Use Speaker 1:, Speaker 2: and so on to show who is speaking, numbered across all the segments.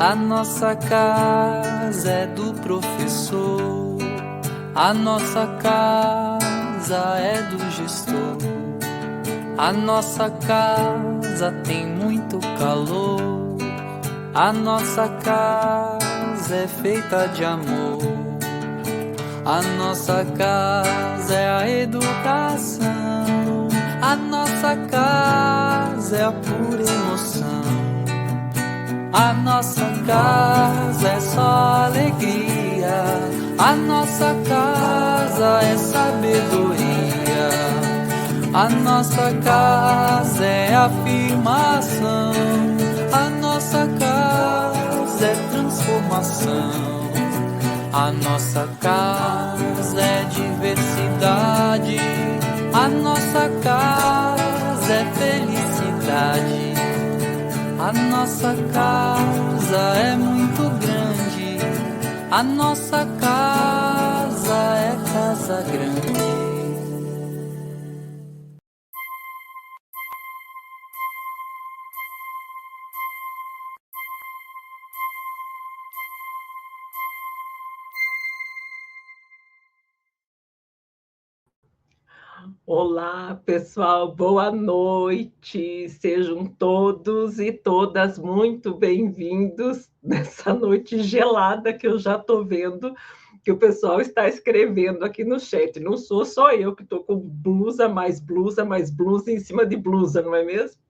Speaker 1: A nossa casa é do professor, a nossa casa é do gestor. A nossa casa tem muito calor, a nossa casa é feita de amor. A nossa casa é a educação, a nossa casa é a pura emoção. A nossa casa é só alegria, a nossa casa é sabedoria. A nossa casa é afirmação, a nossa casa é transformação. A nossa casa é diversidade, a nossa casa é felicidade. A nossa casa é muito grande, a nossa casa é casa grande.
Speaker 2: Olá, pessoal, boa noite. Sejam todos e todas muito bem-vindos nessa noite gelada que eu já estou vendo que o pessoal está escrevendo aqui no chat. Não sou só eu que estou com blusa, mais blusa em cima de blusa, não é mesmo?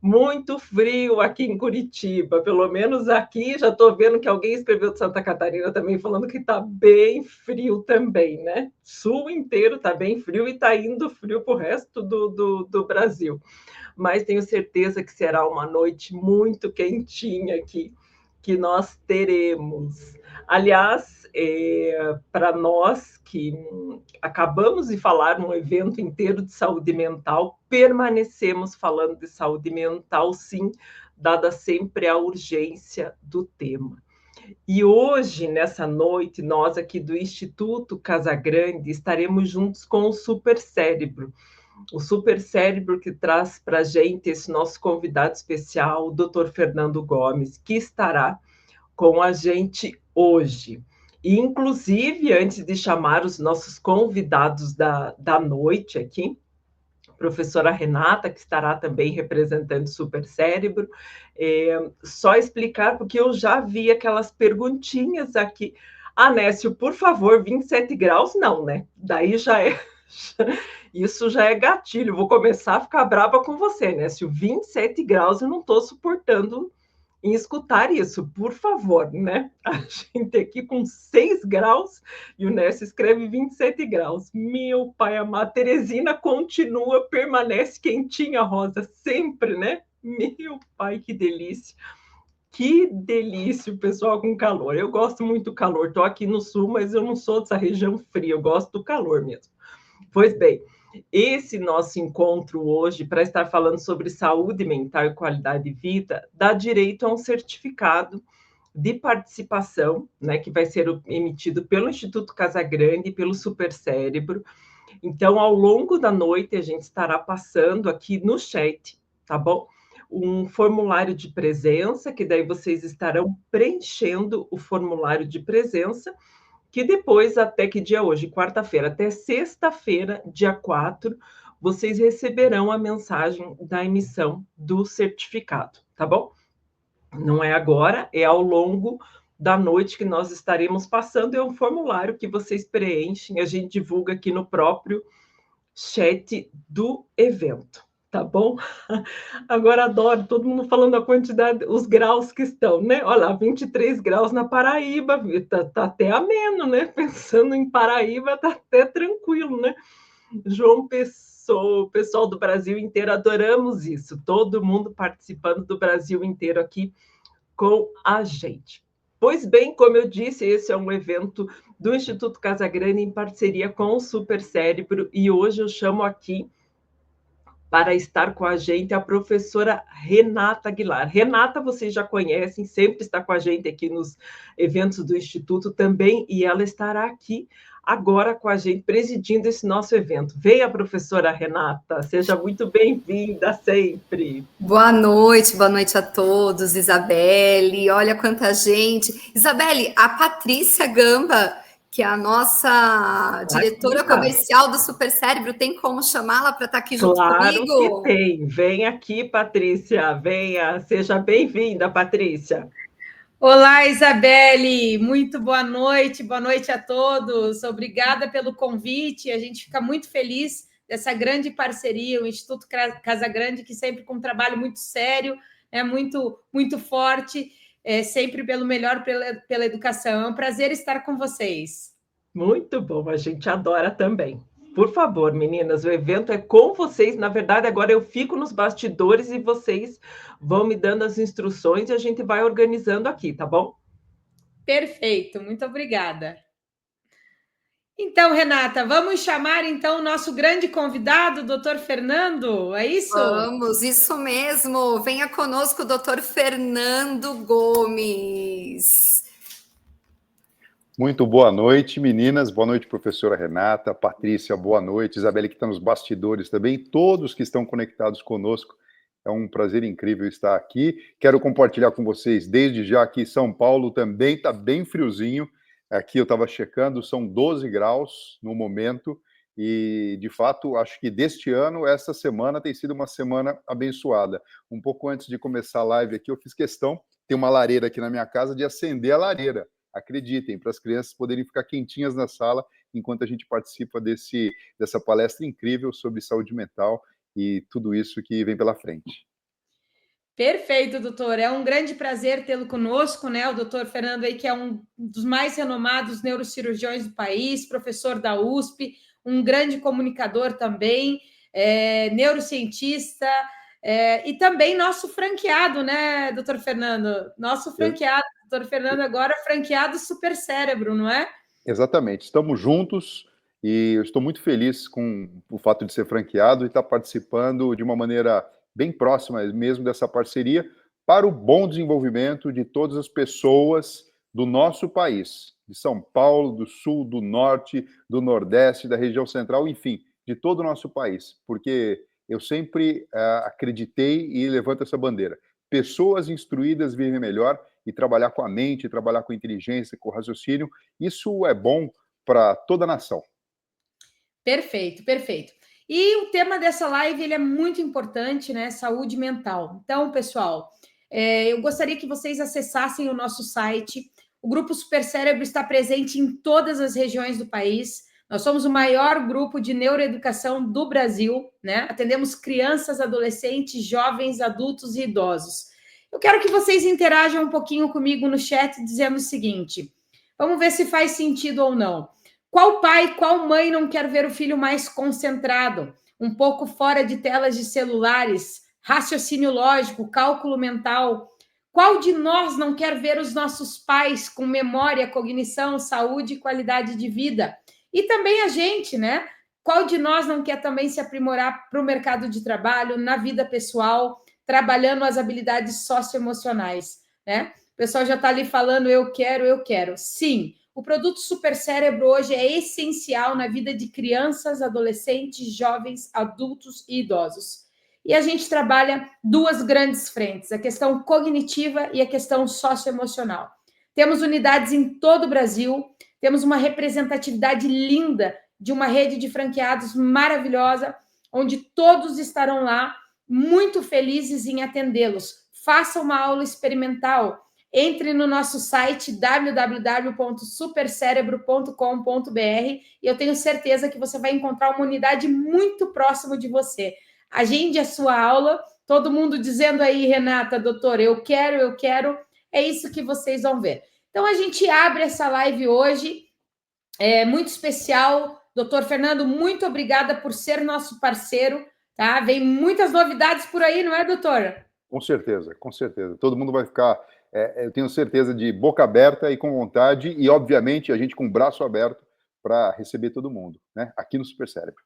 Speaker 2: Muito frio aqui em Curitiba, pelo menos aqui já estou vendo que alguém escreveu de Santa Catarina também falando que está bem frio também, né? Sul inteiro está bem frio e está indo frio para o resto do Brasil. Mas tenho certeza que será uma noite muito quentinha aqui que nós teremos. Aliás, para nós que acabamos de falar num evento inteiro de saúde mental, permanecemos falando de saúde mental, sim, dada sempre a urgência do tema. E hoje, nessa noite, nós aqui do Instituto Casagrande estaremos juntos com o Supercérebro. O Supercérebro que traz para a gente esse nosso convidado especial, o Dr. Fernando Gomes, que estará com a gente hoje. E, inclusive, antes de chamar os nossos convidados da noite aqui, a professora Renata, que estará também representando o Supercérebro, só explicar, porque eu já vi aquelas perguntinhas aqui. Ah, Nécio, por favor, 27 graus? Não, né? Daí já é... Isso já é gatilho. Vou começar a ficar brava com você, Nécio. 27 graus eu não estou suportando em escutar isso, por favor, né? A gente aqui com 6 graus e o Nécio escreve 27 graus. Meu pai amado, Teresina continua, permanece quentinha, Rosa, sempre, né? Meu pai, que delícia. Que delícia o pessoal com calor. Eu gosto muito do calor. Estou aqui no sul, mas eu não sou dessa região fria, eu gosto do calor mesmo. Pois bem, esse nosso encontro hoje, para estar falando sobre saúde mental e qualidade de vida, dá direito a um certificado de participação, né, que vai ser emitido pelo Instituto Casagrande e pelo Supercérebro. Então, ao longo da noite, a gente estará passando aqui no chat, tá bom? Um formulário de presença, que daí vocês estarão preenchendo o formulário de presença, que depois, até que dia hoje? Quarta-feira, até sexta-feira, dia 4, vocês receberão a mensagem da emissão do certificado, tá bom? Não é agora, é ao longo da noite que nós estaremos passando, é um formulário que vocês preenchem, a gente divulga aqui no próprio chat do evento, tá bom? Agora adoro todo mundo falando a quantidade, os graus que estão, né? Olha lá, 23 graus na Paraíba, tá até ameno, né? Pensando em Paraíba, tá até tranquilo, né? João Pessoa, o pessoal do Brasil inteiro, adoramos isso, todo mundo participando do Brasil inteiro aqui com a gente. Pois bem, como eu disse, esse é um evento do Instituto Casagrande em parceria com o Supercérebro e hoje eu chamo aqui para estar com a gente a professora Renata Aguilar. Renata, vocês já conhecem, sempre está com a gente aqui nos eventos do Instituto também, e ela estará aqui agora com a gente, presidindo esse nosso evento. Venha, professora Renata, seja muito bem-vinda sempre.
Speaker 3: Boa noite a todos, Isabelle. Olha quanta gente. Isabelle, a Patrícia Gamba, que é a nossa diretora comercial do Super Cérebro, tem como chamá-la para estar aqui junto comigo?
Speaker 2: Claro que tem. Vem aqui, Patrícia, venha. Seja bem-vinda, Patrícia.
Speaker 4: Olá, Isabelle, muito boa noite a todos. Obrigada pelo convite. A gente fica muito feliz dessa grande parceria, o Instituto Casa Grande, que sempre com um trabalho muito sério, muito forte, sempre pelo melhor pela educação. É um prazer estar com vocês.
Speaker 2: Muito bom, a gente adora também. Por favor, meninas, o evento é com vocês. Na verdade, agora eu fico nos bastidores e vocês vão me dando as instruções e a gente vai organizando aqui, tá bom?
Speaker 4: Perfeito, muito obrigada. Então, Renata, vamos chamar então o nosso grande convidado, o doutor Fernando, é isso?
Speaker 3: Vamos, isso mesmo. Venha conosco, doutor Fernando Gomes.
Speaker 5: Muito boa noite, meninas. Boa noite, professora Renata, Patrícia, boa noite. Isabelle, que está nos bastidores também. Todos que estão conectados conosco. É um prazer incrível estar aqui. Quero compartilhar com vocês, desde já que São Paulo também está bem friozinho. Aqui eu estava checando, são 12 graus no momento. E, de fato, acho que deste ano, essa semana tem sido uma semana abençoada. Um pouco antes de começar a live aqui, eu fiz questão, tem uma lareira aqui na minha casa, de acender a lareira. Acreditem, para as crianças poderem ficar quentinhas na sala enquanto a gente participa dessa palestra incrível sobre saúde mental e tudo isso que vem pela frente.
Speaker 4: Perfeito, doutor. É um grande prazer tê-lo conosco, né? O doutor Fernando aí, que é um dos mais renomados neurocirurgiões do país, professor da USP, um grande comunicador também, neurocientista, e também nosso franqueado, né, doutor Fernando? Nosso franqueado. Doutor Fernando agora franqueado Super Cérebro, não é?
Speaker 5: Exatamente. Estamos juntos e eu estou muito feliz com o fato de ser franqueado e estar participando de uma maneira bem próxima mesmo dessa parceria para o bom desenvolvimento de todas as pessoas do nosso país, de São Paulo, do Sul, do Norte, do Nordeste, da região central, enfim, de todo o nosso país, porque eu sempre acreditei e levanto essa bandeira. Pessoas instruídas vivem melhor e trabalhar com a mente, trabalhar com a inteligência, com o raciocínio, isso é bom para toda a nação.
Speaker 4: Perfeito, perfeito. E o tema dessa live ele é muito importante, né? Saúde mental. Então, pessoal, eu gostaria que vocês acessassem o nosso site. O Grupo Super Cérebro está presente em todas as regiões do país. Nós somos o maior grupo de neuroeducação do Brasil, né? Atendemos crianças, adolescentes, jovens, adultos e idosos. Eu quero que vocês interajam um pouquinho comigo no chat dizendo o seguinte: vamos ver se faz sentido ou não. Qual pai, qual mãe não quer ver o filho mais concentrado, um pouco fora de telas de celulares, raciocínio lógico, cálculo mental? Qual de nós não quer ver os nossos pais com memória, cognição, saúde e qualidade de vida? E também a gente, né? Qual de nós não quer também se aprimorar para o mercado de trabalho, na vida pessoal, trabalhando as habilidades socioemocionais, né? O pessoal já está ali falando, eu quero, eu quero. Sim, o produto Super Cérebro hoje é essencial na vida de crianças, adolescentes, jovens, adultos e idosos. E a gente trabalha duas grandes frentes, a questão cognitiva e a questão socioemocional. Temos unidades em todo o Brasil, temos uma representatividade linda de uma rede de franqueados maravilhosa, onde todos estarão lá muito felizes em atendê-los. Faça uma aula experimental. Entre no nosso site www.supercerebro.com.br e eu tenho certeza que você vai encontrar uma unidade muito próxima de você. Agende a sua aula, todo mundo dizendo aí, Renata, doutora, eu quero, é isso que vocês vão ver. Então, a gente abre essa live hoje, é muito especial. Doutor Fernando, muito obrigada por ser nosso parceiro, tá? Vem muitas novidades por aí, não é, doutora?
Speaker 5: Com certeza, com certeza. Todo mundo vai ficar, eu tenho certeza, de boca aberta e com vontade, e, obviamente, a gente com o braço aberto para receber todo mundo, né? Aqui no Super Cérebro.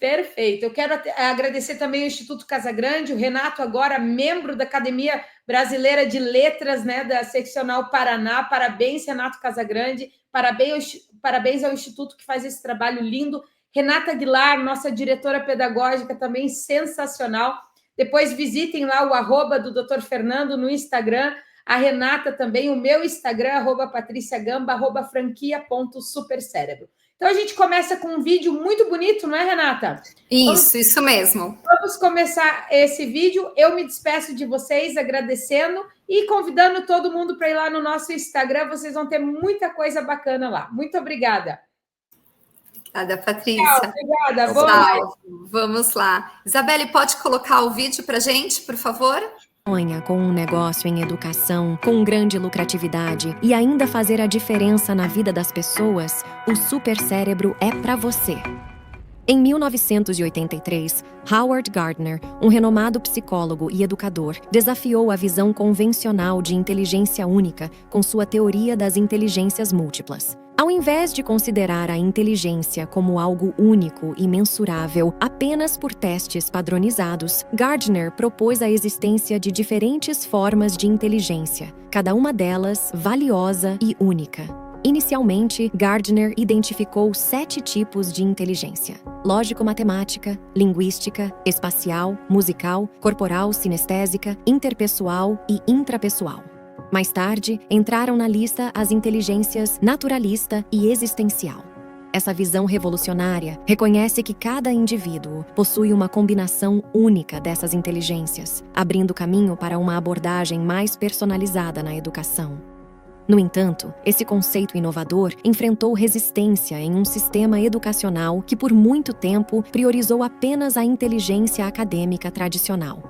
Speaker 4: Perfeito. Eu quero agradecer também ao Instituto Casagrande, o Renato agora membro da Academia Brasileira de Letras, né, da Seccional Paraná. Parabéns, Renato Casagrande. Parabéns ao Instituto que faz esse trabalho lindo. Renata Aguilar, nossa diretora pedagógica, também sensacional. Depois visitem lá o @ do Dr. Fernando no Instagram. A Renata também, o meu Instagram, @patriciagamba, @franquia.supercérebro. Então, a gente começa com um vídeo muito bonito, não é, Renata?
Speaker 3: Isso mesmo.
Speaker 4: Vamos começar esse vídeo. Eu me despeço de vocês, agradecendo e convidando todo mundo para ir lá no nosso Instagram. Vocês vão ter muita coisa bacana lá. Muito obrigada.
Speaker 3: Obrigada, Patrícia.
Speaker 4: Tchau, obrigada.
Speaker 3: Tchau. Vamos lá. Isabelle, pode colocar o vídeo para gente, por favor?
Speaker 6: Sonha com um negócio em educação, com grande lucratividade e ainda fazer a diferença na vida das pessoas, o Supercérebro é para você. Em 1983, Howard Gardner, um renomado psicólogo e educador, desafiou a visão convencional de inteligência única com sua teoria das inteligências múltiplas. Ao invés de considerar a inteligência como algo único e mensurável apenas por testes padronizados, Gardner propôs a existência de diferentes formas de inteligência, cada uma delas valiosa e única. Inicialmente, Gardner identificou 7 tipos de inteligência: lógico-matemática, linguística, espacial, musical, corporal, sinestésica, interpessoal e intrapessoal. Mais tarde, entraram na lista as inteligências naturalista e existencial. Essa visão revolucionária reconhece que cada indivíduo possui uma combinação única dessas inteligências, abrindo caminho para uma abordagem mais personalizada na educação. No entanto, esse conceito inovador enfrentou resistência em um sistema educacional que por muito tempo priorizou apenas a inteligência acadêmica tradicional.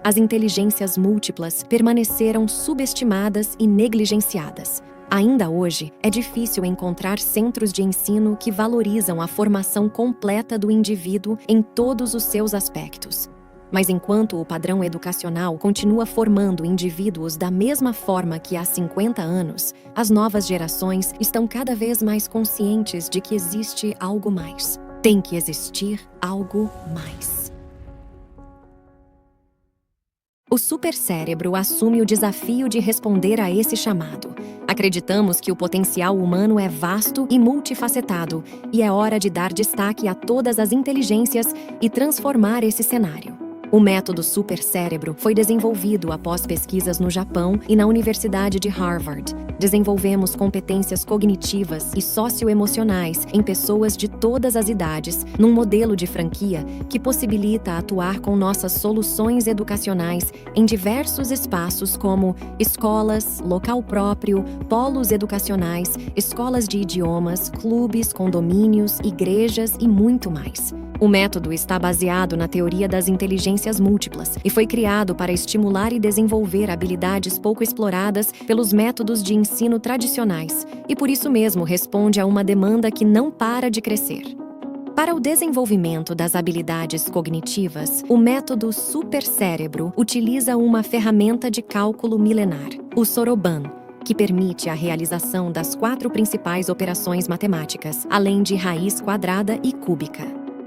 Speaker 6: As inteligências múltiplas permaneceram subestimadas e negligenciadas. Ainda hoje, é difícil encontrar centros de ensino que valorizam a formação completa do indivíduo em todos os seus aspectos. Mas enquanto o padrão educacional continua formando indivíduos da mesma forma que há 50 anos, as novas gerações estão cada vez mais conscientes de que existe algo mais. Tem que existir algo mais. O Supercérebro assume o desafio de responder a esse chamado. Acreditamos que o potencial humano é vasto e multifacetado, e é hora de dar destaque a todas as inteligências e transformar esse cenário. O método Supercérebro foi desenvolvido após pesquisas no Japão e na Universidade de Harvard. Desenvolvemos competências cognitivas e socioemocionais em pessoas de todas as idades, num modelo de franquia que possibilita atuar com nossas soluções educacionais em diversos espaços como escolas, local próprio, polos educacionais, escolas de idiomas, clubes, condomínios, igrejas e muito mais. O método está baseado na teoria das inteligências múltiplas e foi criado para estimular e desenvolver habilidades pouco exploradas pelos métodos de ensino tradicionais e por isso mesmo responde a uma demanda que não para de crescer. Para o desenvolvimento das habilidades cognitivas, o método Supercérebro utiliza uma ferramenta de cálculo milenar, o Soroban, que permite a realização das 4 principais operações matemáticas, além de raiz quadrada e cúbica.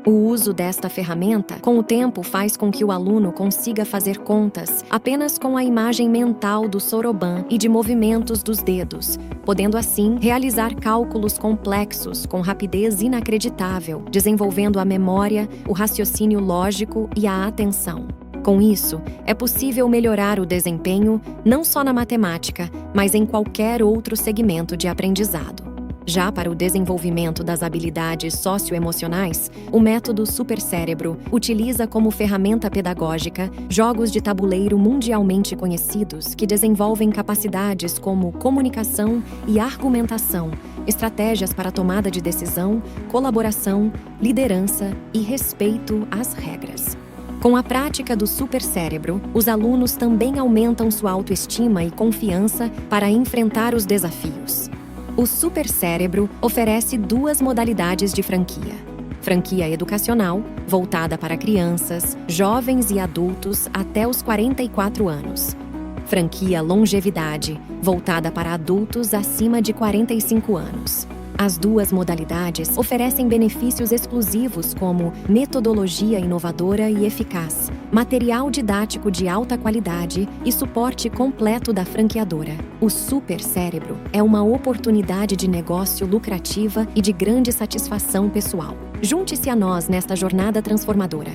Speaker 6: O uso desta ferramenta, com o tempo, faz com que o aluno consiga fazer contas apenas com a imagem mental do Soroban e de movimentos dos dedos, podendo assim realizar cálculos complexos com rapidez inacreditável, desenvolvendo a memória, o raciocínio lógico e a atenção. Com isso, é possível melhorar o desempenho não só na matemática, mas em qualquer outro segmento de aprendizado. Já para o desenvolvimento das habilidades socioemocionais, o método Supercérebro utiliza como ferramenta pedagógica jogos de tabuleiro mundialmente conhecidos que desenvolvem capacidades como comunicação e argumentação, estratégias para tomada de decisão, colaboração, liderança e respeito às regras. Com a prática do Supercérebro, os alunos também aumentam sua autoestima e confiança para enfrentar os desafios. O Supercérebro oferece 2 modalidades de franquia. Franquia educacional, voltada para crianças, jovens e adultos até os 44 anos. Franquia longevidade, voltada para adultos acima de 45 anos. As duas modalidades oferecem benefícios exclusivos como metodologia inovadora e eficaz, material didático de alta qualidade e suporte completo da franqueadora. O Super Cérebro é uma oportunidade de negócio lucrativa e de grande satisfação pessoal. Junte-se a nós nesta jornada transformadora.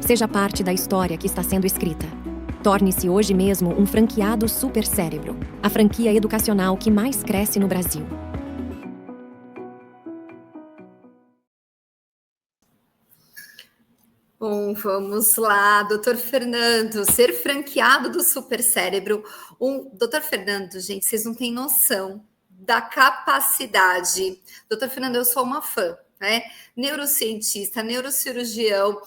Speaker 6: Seja parte da história que está sendo escrita. Torne-se hoje mesmo um franqueado Super Cérebro, a franquia educacional que mais cresce no Brasil.
Speaker 3: Bom, vamos lá, doutor Fernando, ser franqueado do Super Cérebro. Doutor Fernando, gente, vocês não têm noção da capacidade. Doutor Fernando, eu sou uma fã, né? Neurocientista, neurocirurgião,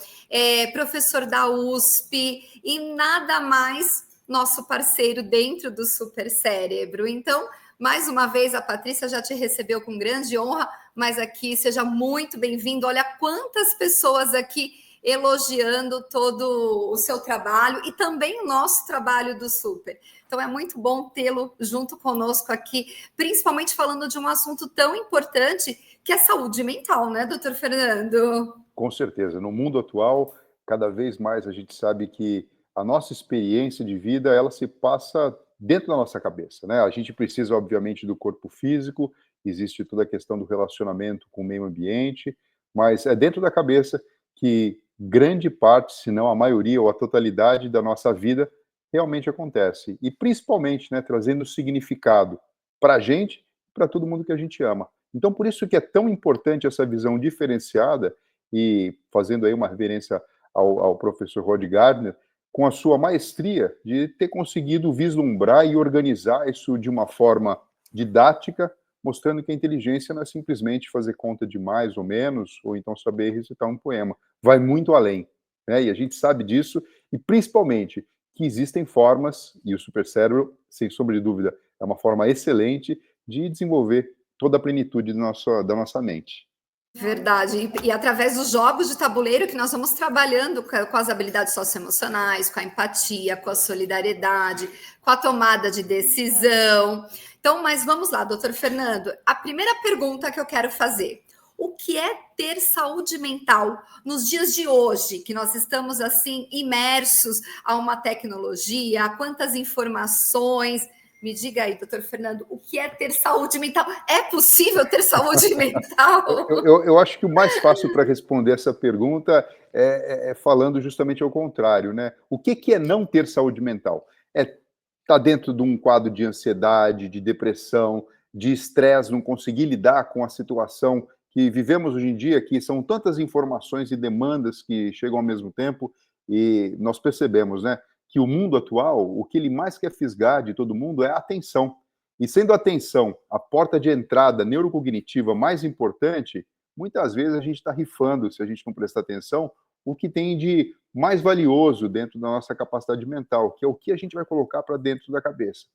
Speaker 3: professor da USP e nada mais nosso parceiro dentro do Super Cérebro. Então, mais uma vez, a Patrícia já te recebeu com grande honra, mas aqui seja muito bem-vindo. Olha quantas pessoas aqui elogiando todo o seu trabalho e também o nosso trabalho do Super. Então, é muito bom tê-lo junto conosco aqui, principalmente falando de um assunto tão importante que é saúde mental, né, doutor Fernando?
Speaker 5: Com certeza. No mundo atual, cada vez mais a gente sabe que a nossa experiência de vida, ela se passa dentro da nossa cabeça, né? A gente precisa, obviamente, do corpo físico, existe toda a questão do relacionamento com o meio ambiente, mas é dentro da cabeça que grande parte, se não a maioria ou a totalidade da nossa vida realmente acontece. E principalmente, né, trazendo significado para a gente, para todo mundo que a gente ama. Então, por isso que é tão importante essa visão diferenciada, e fazendo aí uma reverência ao professor Rod Gardner, com a sua maestria de ter conseguido vislumbrar e organizar isso de uma forma didática, mostrando que a inteligência não é simplesmente fazer conta de mais ou menos, ou então saber recitar um poema. Vai muito além, né? E a gente sabe disso, e principalmente que existem formas, e o supercérebro, sem sombra de dúvida, é uma forma excelente de desenvolver toda a plenitude da nossa mente.
Speaker 3: Verdade, e através dos jogos de tabuleiro que nós vamos trabalhando com as habilidades socioemocionais, com a empatia, com a solidariedade, com a tomada de decisão. Então, mas vamos lá, doutor Fernando, a primeira pergunta que eu quero fazer: o que é ter saúde mental nos dias de hoje, que nós estamos assim imersos a uma tecnologia, a quantas informações? Me diga aí, doutor Fernando, o que é ter saúde mental? É possível ter saúde mental?
Speaker 5: Eu acho que o mais fácil para responder essa pergunta é falando justamente ao contrário, né? O que é não ter saúde mental? É estar dentro de um quadro de ansiedade, de depressão, de estresse, não conseguir lidar com a situação que vivemos hoje em dia, que são tantas informações e demandas que chegam ao mesmo tempo, e nós percebemos, né, que o mundo atual, o que ele mais quer fisgar de todo mundo é a atenção. E sendo a atenção a porta de entrada neurocognitiva mais importante, muitas vezes a gente está rifando, se a gente não prestar atenção, o que tem de mais valioso dentro da nossa capacidade mental, que é o que a gente vai colocar para dentro da cabeça.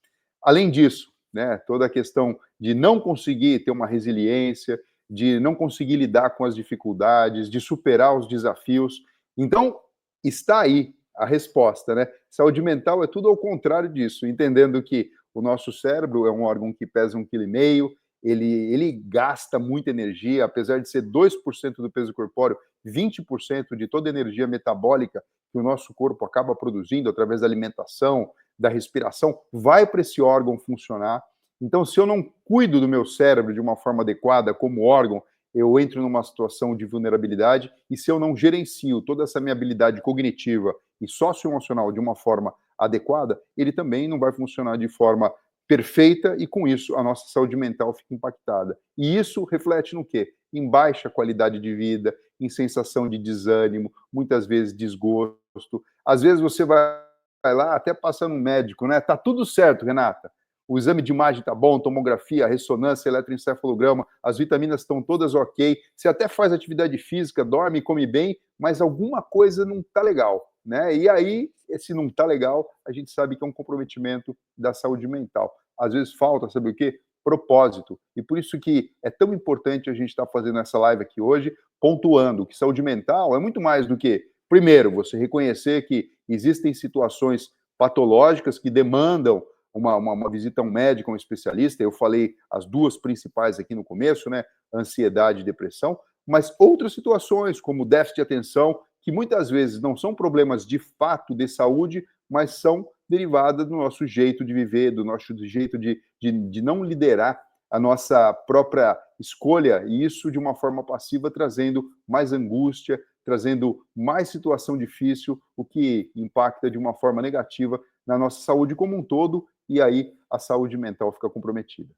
Speaker 5: Além disso, né, toda a questão de não conseguir ter uma resiliência, de não conseguir lidar com as dificuldades, de superar os desafios. Então, está aí a resposta, né? Saúde mental é tudo ao contrário disso, entendendo que o nosso cérebro é um órgão que pesa 1,5 kg, ele gasta muita energia, apesar de ser 2% do peso corpóreo, 20% de toda a energia metabólica que o nosso corpo acaba produzindo através da alimentação, da respiração, vai para esse órgão funcionar. Então, se eu não cuido do meu cérebro de uma forma adequada como órgão, eu entro numa situação de vulnerabilidade, e se eu não gerencio toda essa minha habilidade cognitiva e socioemocional de uma forma adequada, ele também não vai funcionar de forma perfeita, e com isso a nossa saúde mental fica impactada. E isso reflete no quê? Em baixa qualidade de vida, em sensação de desânimo, muitas vezes desgosto. Às vezes você vai lá, até passando um médico, né? Tá tudo certo, Renata. O exame de imagem está bom, tomografia, ressonância, eletroencefalograma, as vitaminas estão todas ok, você até faz atividade física, dorme, come bem, mas alguma coisa não está legal, né? E aí, esse não está legal, a gente sabe que é um comprometimento da saúde mental. Às vezes falta, sabe o quê? Propósito. E por isso que é tão importante a gente estar fazendo essa live aqui hoje, pontuando que saúde mental é muito mais do que, primeiro, você reconhecer que existem situações patológicas que demandam uma visita a um médico, a um especialista. Eu falei as duas principais aqui no começo, né? Ansiedade e depressão, mas outras situações, como déficit de atenção, que muitas vezes não são problemas de fato de saúde, mas são derivadas do nosso jeito de viver, do nosso jeito de não liderar a nossa própria escolha, e isso de uma forma passiva, trazendo mais angústia, trazendo mais situação difícil, o que impacta de uma forma negativa na nossa saúde como um todo, e aí a saúde mental fica comprometida.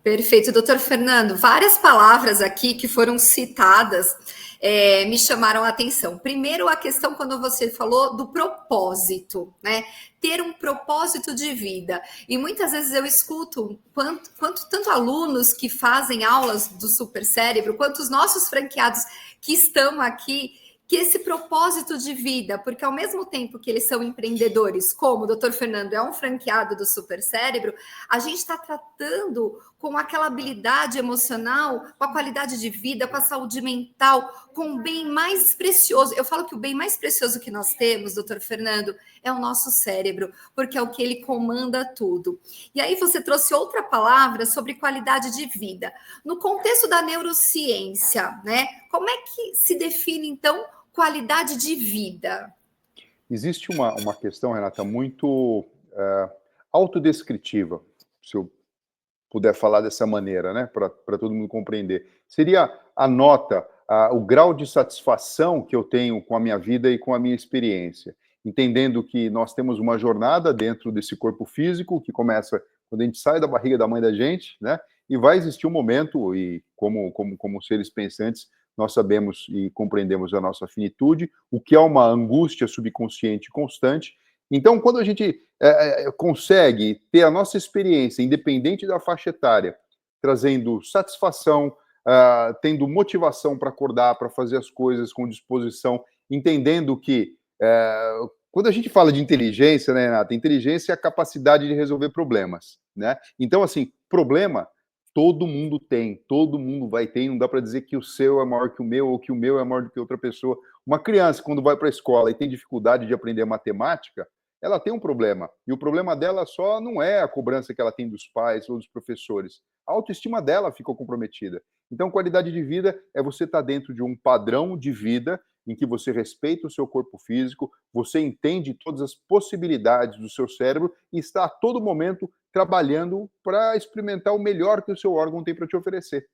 Speaker 3: Perfeito, doutor Fernando. Várias palavras aqui que foram citadas me chamaram a atenção. Primeiro, a questão quando você falou do propósito, né? Ter um propósito de vida. E muitas vezes eu escuto tanto alunos que fazem aulas do Super Cérebro, quanto os nossos franqueados que estão aqui, que esse propósito de vida, porque ao mesmo tempo que eles são empreendedores, como o Dr. Fernando é um franqueado do Super Cérebro, a gente está tratando com aquela habilidade emocional, com a qualidade de vida, com a saúde mental, com o bem mais precioso. Eu falo que o bem mais precioso que nós temos, Dr. Fernando, é o nosso cérebro, porque é o que ele comanda tudo. E aí você trouxe outra palavra sobre qualidade de vida. No contexto da neurociência, né? Como é que se define, então, qualidade de vida?
Speaker 5: Existe uma questão, Renata, muito autodescritiva, se eu puder falar dessa maneira, né, para todo mundo compreender. Seria a nota, o grau de satisfação que eu tenho com a minha vida e com a minha experiência, entendendo que nós temos uma jornada dentro desse corpo físico, que começa quando a gente sai da barriga da mãe da gente, né, e vai existir um momento, e como seres pensantes, nós sabemos e compreendemos a nossa finitude, o que é uma angústia subconsciente constante. Então, quando a gente consegue ter a nossa experiência, independente da faixa etária, trazendo satisfação, tendo motivação para acordar, para fazer as coisas com disposição, entendendo que, quando a gente fala de inteligência, né, Renata? Inteligência é a capacidade de resolver problemas, né? Então, assim, problema todo mundo tem, todo mundo vai ter, não dá para dizer que o seu é maior que o meu ou que o meu é maior do que outra pessoa. Uma criança, quando vai para a escola e tem dificuldade de aprender matemática, ela tem um problema, e o problema dela só não é a cobrança que ela tem dos pais ou dos professores. A autoestima dela ficou comprometida. Então, qualidade de vida é você estar dentro de um padrão de vida em que você respeita o seu corpo físico, você entende todas as possibilidades do seu cérebro e está a todo momento trabalhando para experimentar o melhor que o seu órgão tem para te oferecer.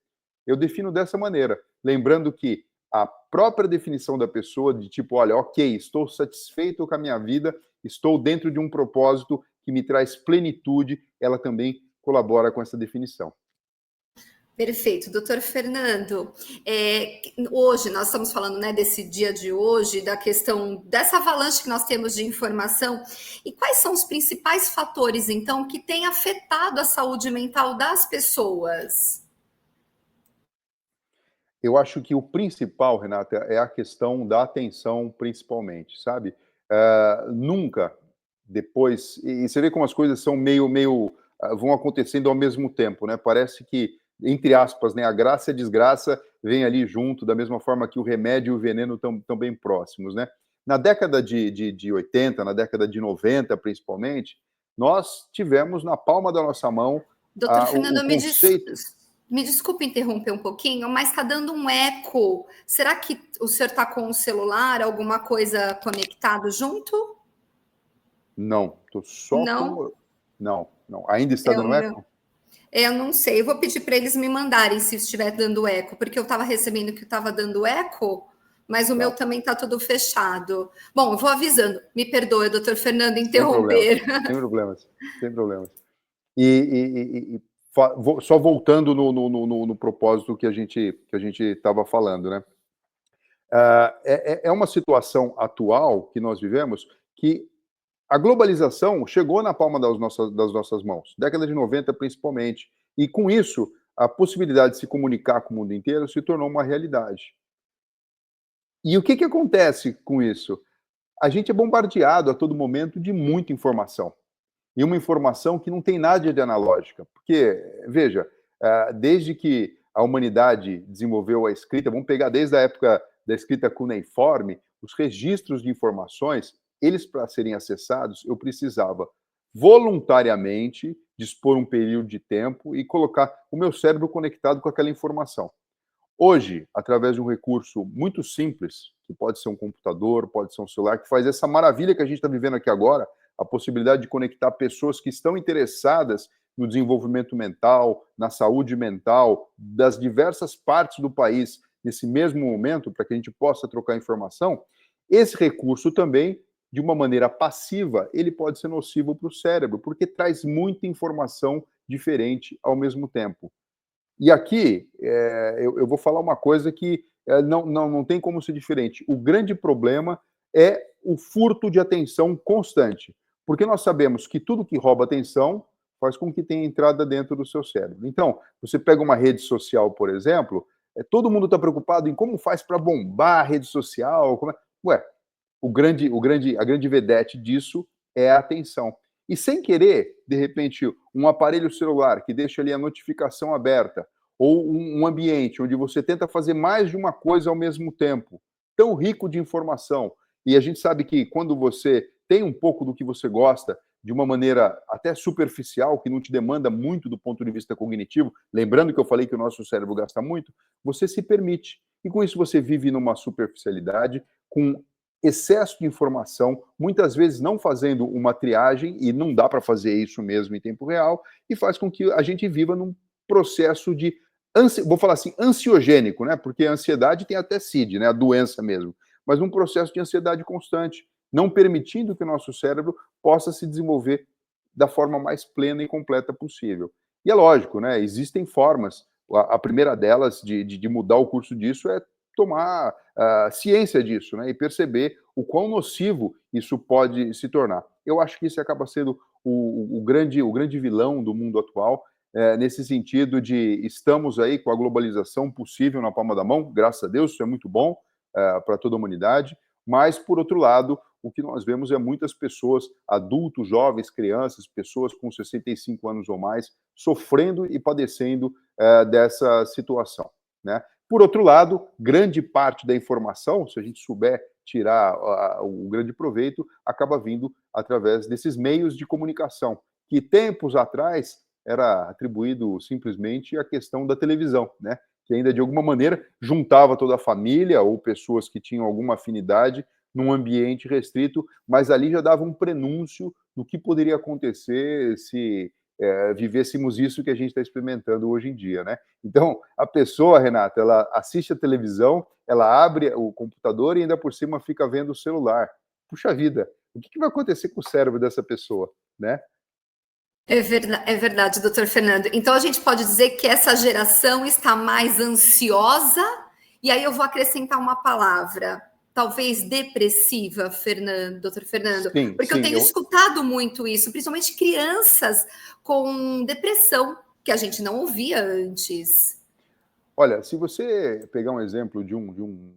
Speaker 5: Eu defino dessa maneira, lembrando que a própria definição da pessoa de tipo, olha, ok, estou satisfeito com a minha vida, estou dentro de um propósito que me traz plenitude, ela também colabora com essa definição.
Speaker 3: Perfeito, doutor Fernando. Hoje nós estamos falando, né, desse dia de hoje, da questão dessa avalanche que nós temos de informação. E quais são os principais fatores, então, que têm afetado a saúde mental das pessoas?
Speaker 5: Eu acho que o principal, Renata, é a questão da atenção, principalmente, sabe? Nunca depois... E você vê como as coisas são meio vão acontecendo ao mesmo tempo, né? Parece que, entre aspas, né, a graça e a desgraça vêm ali junto, da mesma forma que o remédio e o veneno estão bem próximos, né? Na década de 80, na década de 90, principalmente, nós tivemos na palma da nossa mão
Speaker 3: Doutor Fernando,
Speaker 5: o conceito...
Speaker 3: Me desculpe interromper um pouquinho, mas está dando um eco. Será que o senhor está com o celular, alguma coisa conectado junto?
Speaker 5: Não, estou só
Speaker 3: não?
Speaker 5: com... Não. Ainda está dando eco?
Speaker 3: Eu não sei, eu vou pedir para eles me mandarem se estiver dando eco, porque eu estava recebendo que estava dando eco, mas o meu também está tudo fechado. Bom, eu vou avisando. Me perdoe, doutor Fernando, interromper.
Speaker 5: Sem problemas. E só voltando no propósito que a gente estava falando, né? É uma situação atual que nós vivemos que a globalização chegou na palma das nossas mãos, década de 90 principalmente, e com isso a possibilidade de se comunicar com o mundo inteiro se tornou uma realidade. E o que acontece com isso? A gente é bombardeado a todo momento de muita informação. E uma informação que não tem nada de analógica. Porque, veja, desde que a humanidade desenvolveu a escrita, vamos pegar desde a época da escrita cuneiforme, os registros de informações, eles, para serem acessados, eu precisava voluntariamente dispor um período de tempo e colocar o meu cérebro conectado com aquela informação. Hoje, através de um recurso muito simples, que pode ser um computador, pode ser um celular, que faz essa maravilha que a gente está vivendo aqui agora, a possibilidade de conectar pessoas que estão interessadas no desenvolvimento mental, na saúde mental, das diversas partes do país, nesse mesmo momento, para que a gente possa trocar informação, esse recurso também, de uma maneira passiva, ele pode ser nocivo para o cérebro, porque traz muita informação diferente ao mesmo tempo. E aqui, eu vou falar uma coisa que não tem como ser diferente. O grande problema é o furto de atenção constante. Porque nós sabemos que tudo que rouba atenção faz com que tenha entrada dentro do seu cérebro. Então, você pega uma rede social, por exemplo, todo mundo está preocupado em como faz para bombar a rede social. Ué, a grande vedete disso é a atenção. E sem querer, de repente, um aparelho celular que deixa ali a notificação aberta, ou um ambiente onde você tenta fazer mais de uma coisa ao mesmo tempo, tão rico de informação, e a gente sabe que quando você tem um pouco do que você gosta, de uma maneira até superficial, que não te demanda muito do ponto de vista cognitivo, lembrando que eu falei que o nosso cérebro gasta muito, você se permite. E com isso você vive numa superficialidade, com excesso de informação, muitas vezes não fazendo uma triagem, e não dá para fazer isso mesmo em tempo real, e faz com que a gente viva num processo de, vou falar assim, ansiogênico, né? Porque a ansiedade tem até CID, né? A doença mesmo. Mas num processo de ansiedade constante, não permitindo que o nosso cérebro possa se desenvolver da forma mais plena e completa possível. E é lógico, né? Existem formas. A primeira delas de mudar o curso disso é tomar ciência disso, né? E perceber o quão nocivo isso pode se tornar. Eu acho que isso acaba sendo o grande vilão do mundo atual, nesse sentido de estamos aí com a globalização possível na palma da mão, graças a Deus, isso é muito bom para toda a humanidade, mas, por outro lado, o que nós vemos é muitas pessoas, adultos, jovens, crianças, pessoas com 65 anos ou mais, sofrendo e padecendo dessa situação, né? Por outro lado, grande parte da informação, se a gente souber tirar o grande proveito, acaba vindo através desses meios de comunicação, que tempos atrás era atribuído simplesmente à questão da televisão, né? Que ainda de alguma maneira juntava toda a família ou pessoas que tinham alguma afinidade num ambiente restrito, mas ali já dava um prenúncio do que poderia acontecer se vivêssemos isso que a gente está experimentando hoje em dia, né? Então, a pessoa, Renata, ela assiste a televisão, ela abre o computador e ainda por cima fica vendo o celular. Puxa vida, o que vai acontecer com o cérebro dessa pessoa, né?
Speaker 3: É verdade, doutor Fernando. Então, a gente pode dizer que essa geração está mais ansiosa, e aí eu vou acrescentar uma palavra, talvez depressiva, doutor Fernando,
Speaker 5: sim,
Speaker 3: porque
Speaker 5: sim,
Speaker 3: eu tenho escutado muito isso, principalmente crianças com depressão, que a gente não ouvia antes.
Speaker 5: Olha, se você pegar um exemplo de um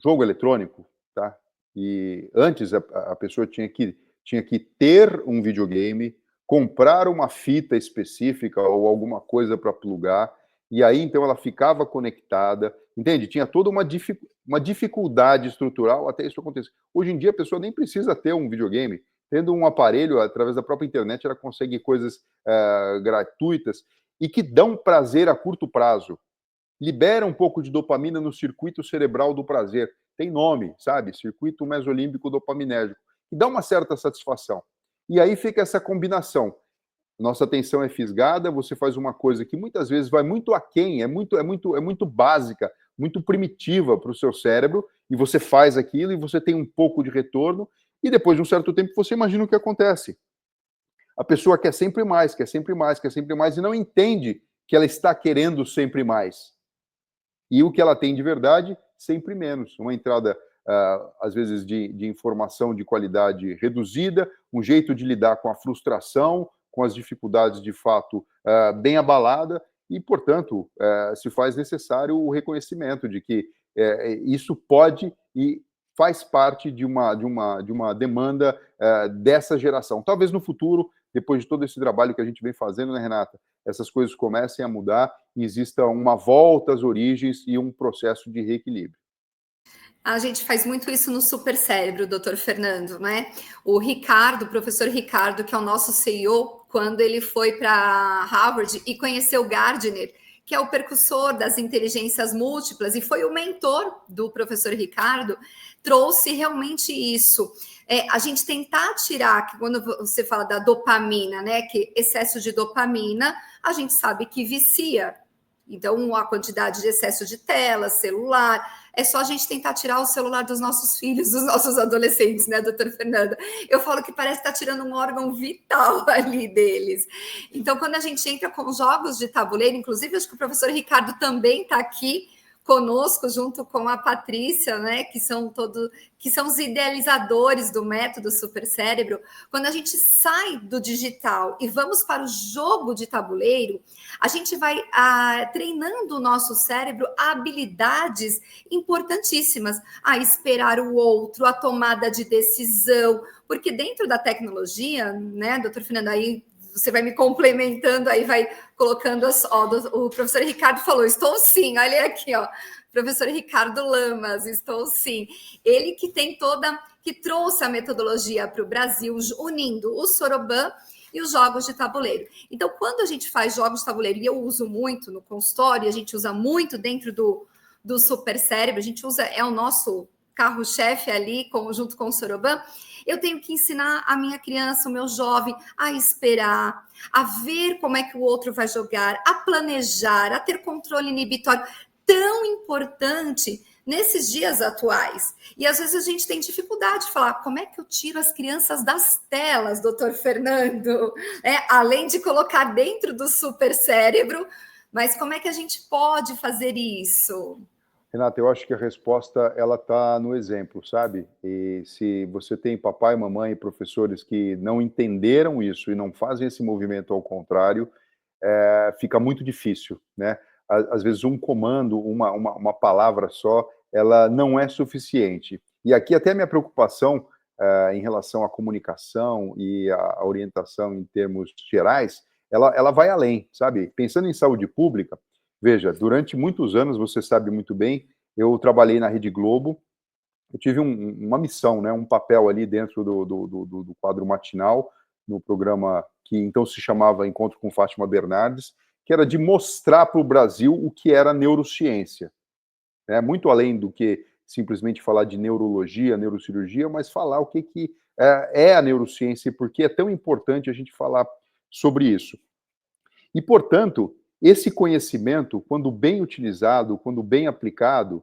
Speaker 5: jogo eletrônico, tá? E antes a pessoa tinha que ter um videogame, comprar uma fita específica ou alguma coisa para plugar, e aí então ela ficava conectada, entende? Tinha toda uma dificuldade estrutural até isso acontecer. Hoje em dia a pessoa nem precisa ter um videogame, tendo um aparelho através da própria internet ela consegue coisas gratuitas e que dão prazer a curto prazo. Libera um pouco de dopamina no circuito cerebral do prazer. Tem nome, sabe? Circuito mesolímbico dopaminérgico. E dá uma certa satisfação. E aí fica essa combinação. Nossa atenção é fisgada, você faz uma coisa que muitas vezes vai muito aquém, é muito básica, muito primitiva para o seu cérebro, e você faz aquilo e você tem um pouco de retorno, e depois de um certo tempo você imagina o que acontece. A pessoa quer sempre mais, quer sempre mais, quer sempre mais, e não entende que ela está querendo sempre mais. E o que ela tem de verdade, sempre menos. Uma entrada, às vezes, de informação de qualidade reduzida, um jeito de lidar com a frustração, com as dificuldades de fato bem abalada, e, portanto, se faz necessário o reconhecimento de que isso pode e faz parte de uma demanda dessa geração. Talvez no futuro, depois de todo esse trabalho que a gente vem fazendo, né, Renata, essas coisas comecem a mudar e exista uma volta às origens e um processo de reequilíbrio.
Speaker 3: A gente faz muito isso no Super Cérebro, doutor Fernando, né? O Ricardo, o professor Ricardo, que é o nosso CEO, quando ele foi para Harvard e conheceu Gardner, que é o precursor das inteligências múltiplas, e foi o mentor do professor Ricardo, trouxe realmente isso. A gente tentar tirar, que quando você fala da dopamina, né? Que excesso de dopamina, a gente sabe que vicia. Então, a quantidade de excesso de tela, celular, é só a gente tentar tirar o celular dos nossos filhos, dos nossos adolescentes, né, doutora Fernanda? Eu falo que parece que está tirando um órgão vital ali deles. Então, quando a gente entra com jogos de tabuleiro, inclusive, acho que o professor Ricardo também está aqui conosco, junto com a Patrícia, né, que são os idealizadores do método Super Cérebro. Quando a gente sai do digital e vamos para o jogo de tabuleiro, a gente vai treinando o nosso cérebro a habilidades importantíssimas, a esperar o outro, a tomada de decisão, porque dentro da tecnologia, né, doutor Fernando, aí você vai me complementando, aí vai colocando o professor Ricardo falou, estou sim, olha aqui, ó, professor Ricardo Lamas, estou sim. Ele que trouxe a metodologia para o Brasil, unindo o Soroban e os jogos de tabuleiro. Então, quando a gente faz jogos de tabuleiro, e eu uso muito no consultório, a gente usa muito dentro do Super Cérebro, a gente usa, é o nosso carro-chefe ali, junto com o Soroban, eu tenho que ensinar a minha criança, o meu jovem, a esperar, a ver como é que o outro vai jogar, a planejar, a ter controle inibitório, tão importante nesses dias atuais. E às vezes a gente tem dificuldade de falar, como é que eu tiro as crianças das telas, doutor Fernando? Além de colocar dentro do Super Cérebro, mas como é que a gente pode fazer isso?
Speaker 5: Renata, eu acho que a resposta ela está no exemplo, sabe? E se você tem papai, mamãe e professores que não entenderam isso e não fazem esse movimento ao contrário, fica muito difícil, né? Às vezes um comando, uma palavra só, ela não é suficiente. E aqui até a minha preocupação em relação à comunicação e à orientação em termos gerais, ela vai além, sabe? Pensando em saúde pública, veja, durante muitos anos, você sabe muito bem, eu trabalhei na Rede Globo, eu tive uma missão, né, um papel ali dentro do quadro matinal, no programa que então se chamava Encontro com Fátima Bernardes, que era de mostrar para o Brasil o que era neurociência. Né, muito além do que simplesmente falar de neurologia, neurocirurgia, mas falar o que é a neurociência e por que é tão importante a gente falar sobre isso. E, portanto, esse conhecimento, quando bem utilizado, quando bem aplicado,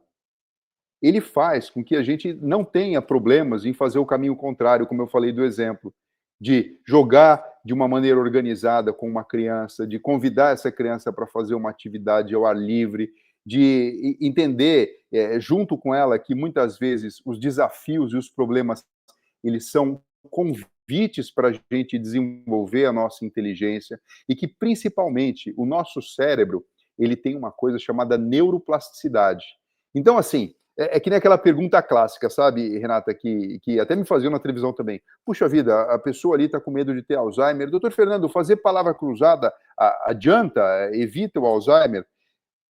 Speaker 5: ele faz com que a gente não tenha problemas em fazer o caminho contrário, como eu falei do exemplo, de jogar de uma maneira organizada com uma criança, de convidar essa criança para fazer uma atividade ao ar livre, de entender junto com ela que muitas vezes os desafios e os problemas eles são convites para a gente desenvolver a nossa inteligência e que, principalmente, o nosso cérebro, ele tem uma coisa chamada neuroplasticidade. Então, assim, que nem aquela pergunta clássica, sabe, Renata, que até me faziam na televisão também. Puxa vida, a pessoa ali está com medo de ter Alzheimer. Doutor Fernando, fazer palavra cruzada adianta, evita o Alzheimer?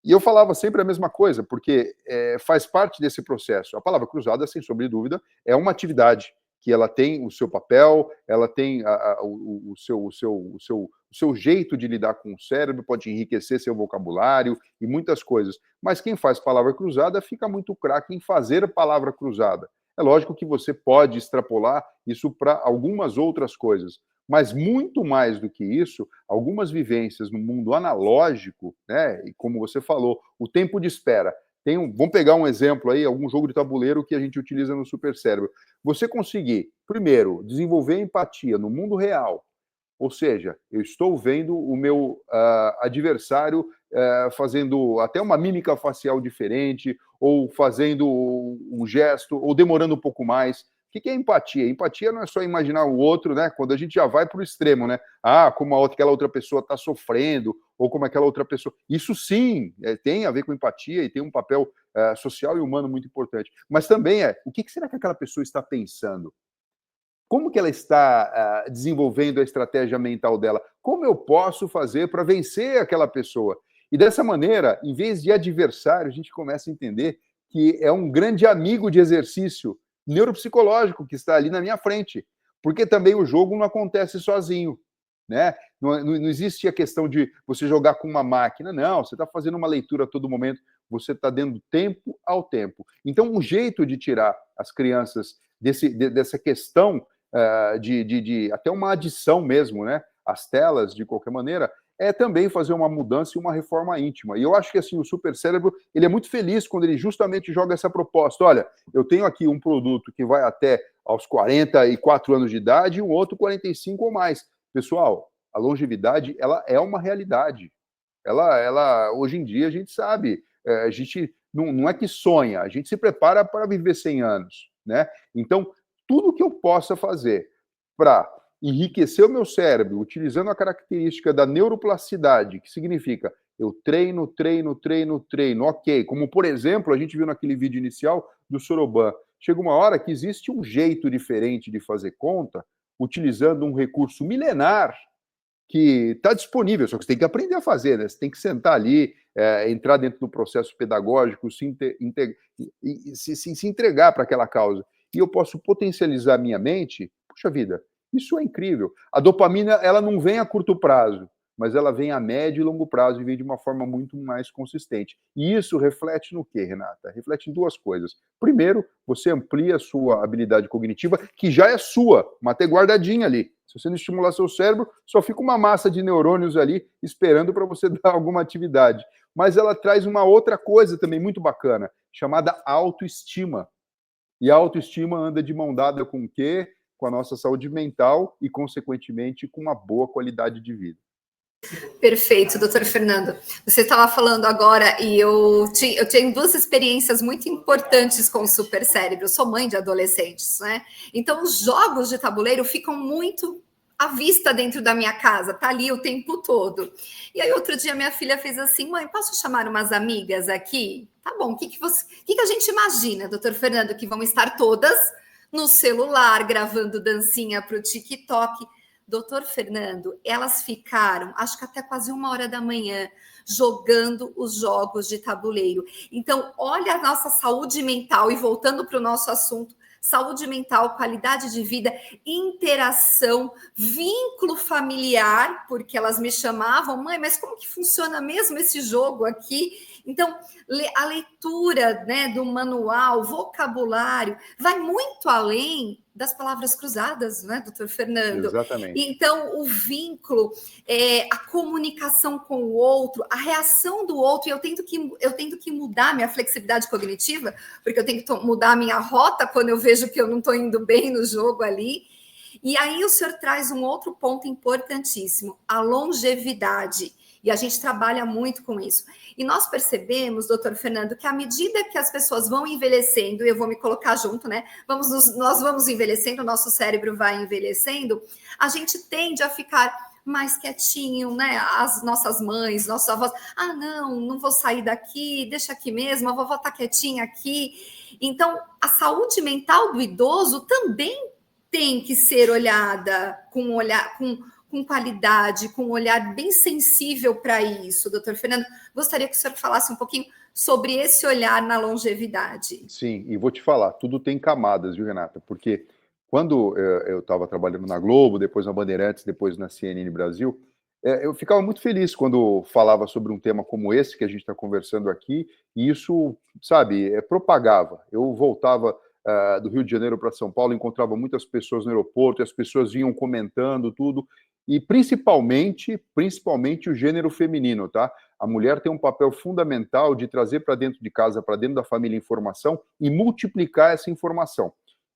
Speaker 5: E eu falava sempre a mesma coisa, porque faz parte desse processo. A palavra cruzada, sem sombra de dúvida, é uma atividade que ela tem o seu papel, ela tem o seu jeito de lidar com o cérebro, pode enriquecer seu vocabulário e muitas coisas. Mas quem faz palavra cruzada fica muito craque em fazer palavra cruzada. É lógico que você pode extrapolar isso para algumas outras coisas, mas muito mais do que isso, algumas vivências no mundo analógico, né, e como você falou, o tempo de espera. Vamos pegar um exemplo aí, algum jogo de tabuleiro que a gente utiliza no Super Cérebro. Você conseguir, primeiro, desenvolver empatia no mundo real, ou seja, eu estou vendo o meu adversário fazendo até uma mímica facial diferente, ou fazendo um gesto, ou demorando um pouco mais. O que é empatia? Empatia não é só imaginar o outro, né? Quando a gente já vai para o extremo, né? Como aquela outra pessoa está sofrendo, ou como aquela outra pessoa... Isso sim, tem a ver com empatia e tem um papel social e humano muito importante. Mas também o que será que aquela pessoa está pensando? Como que ela está desenvolvendo a estratégia mental dela? Como eu posso fazer para vencer aquela pessoa? E dessa maneira, em vez de adversário, a gente começa a entender que é um grande amigo de exercício neuropsicológico que está ali na minha frente, porque também o jogo não acontece sozinho, né? Não existe a questão de você jogar com uma máquina, não, você está fazendo uma leitura a todo momento, você está dando tempo ao tempo. Então, um jeito de tirar as crianças dessa questão de até uma adição mesmo, né? As telas, de qualquer maneira, é também fazer uma mudança e uma reforma íntima. E eu acho que assim o supercérebro ele é muito feliz quando ele justamente joga essa proposta. Olha, eu tenho aqui um produto que vai até aos 44 anos de idade e um outro 45 ou mais. Pessoal, a longevidade ela é uma realidade. Ela hoje em dia a gente sabe, a gente não é que sonha, a gente se prepara para viver 100 anos, né? Então, tudo que eu possa fazer para enriquecer o meu cérebro, utilizando a característica da neuroplasticidade, que significa eu treino, ok. Como, por exemplo, a gente viu naquele vídeo inicial do Soroban. Chega uma hora que existe um jeito diferente de fazer conta, utilizando um recurso milenar que está disponível, só que você tem que aprender a fazer, né? Você tem que sentar ali, entrar dentro do processo pedagógico, se entregar para aquela causa. E eu posso potencializar a minha mente, puxa vida, isso é incrível. A dopamina, ela não vem a curto prazo, mas ela vem a médio e longo prazo e vem de uma forma muito mais consistente. E isso reflete no quê, Renata? Reflete em duas coisas. Primeiro, você amplia a sua habilidade cognitiva, que já é sua, mas até guardadinha ali. Se você não estimular seu cérebro, só fica uma massa de neurônios ali esperando para você dar alguma atividade. Mas ela traz uma outra coisa também muito bacana, chamada autoestima. E a autoestima anda de mão dada com o quê? Com a nossa saúde mental e, consequentemente, com uma boa qualidade de vida.
Speaker 3: Perfeito, doutor Fernando. Você estava falando agora e eu tenho duas experiências muito importantes com o supercérebro. Eu sou mãe de adolescentes, né? Então, os jogos de tabuleiro ficam muito à vista dentro da minha casa, tá ali o tempo todo. E aí, outro dia, minha filha fez assim: mãe, posso chamar umas amigas aqui? Tá bom, o que a gente imagina, doutor Fernando, que vão estar todas no celular, gravando dancinha para o TikTok. Doutor Fernando, elas ficaram, acho que até quase 1h da manhã, jogando os jogos de tabuleiro. Então, olha a nossa saúde mental, e voltando para o nosso assunto, saúde mental, qualidade de vida, interação, vínculo familiar, porque elas me chamavam, mãe, mas como que funciona mesmo esse jogo aqui? Então, a leitura, né, do manual, vocabulário, vai muito além das palavras cruzadas, né, doutor Fernando?
Speaker 5: Exatamente.
Speaker 3: Então, o vínculo, a comunicação com o outro, a reação do outro, e eu tento que mudar minha flexibilidade cognitiva, porque eu tenho que mudar a minha rota quando eu vejo que eu não estou indo bem no jogo ali. E aí o senhor traz um outro ponto importantíssimo, a longevidade. E a gente trabalha muito com isso. E nós percebemos, doutor Fernando, que à medida que as pessoas vão envelhecendo, e eu vou me colocar junto, né? Nós vamos envelhecendo, o nosso cérebro vai envelhecendo, a gente tende a ficar mais quietinho, né? As nossas mães, nossos avós, não vou sair daqui, deixa aqui mesmo, a vovó tá quietinha aqui. Então, a saúde mental do idoso também tem que ser olhada com qualidade, com um olhar bem sensível para isso, doutor Fernando. Gostaria que o senhor falasse um pouquinho sobre esse olhar na longevidade.
Speaker 5: Sim, e vou te falar, tudo tem camadas, viu, Renata? Porque quando eu estava trabalhando na Globo, depois na Bandeirantes, depois na CNN Brasil, eu ficava muito feliz quando falava sobre um tema como esse que a gente está conversando aqui, e isso, sabe, propagava. Eu voltava do Rio de Janeiro para São Paulo, encontrava muitas pessoas no aeroporto, e as pessoas vinham comentando tudo, e principalmente o gênero feminino, tá? A mulher tem um papel fundamental de trazer para dentro de casa, para dentro da família, informação e multiplicar essa informação.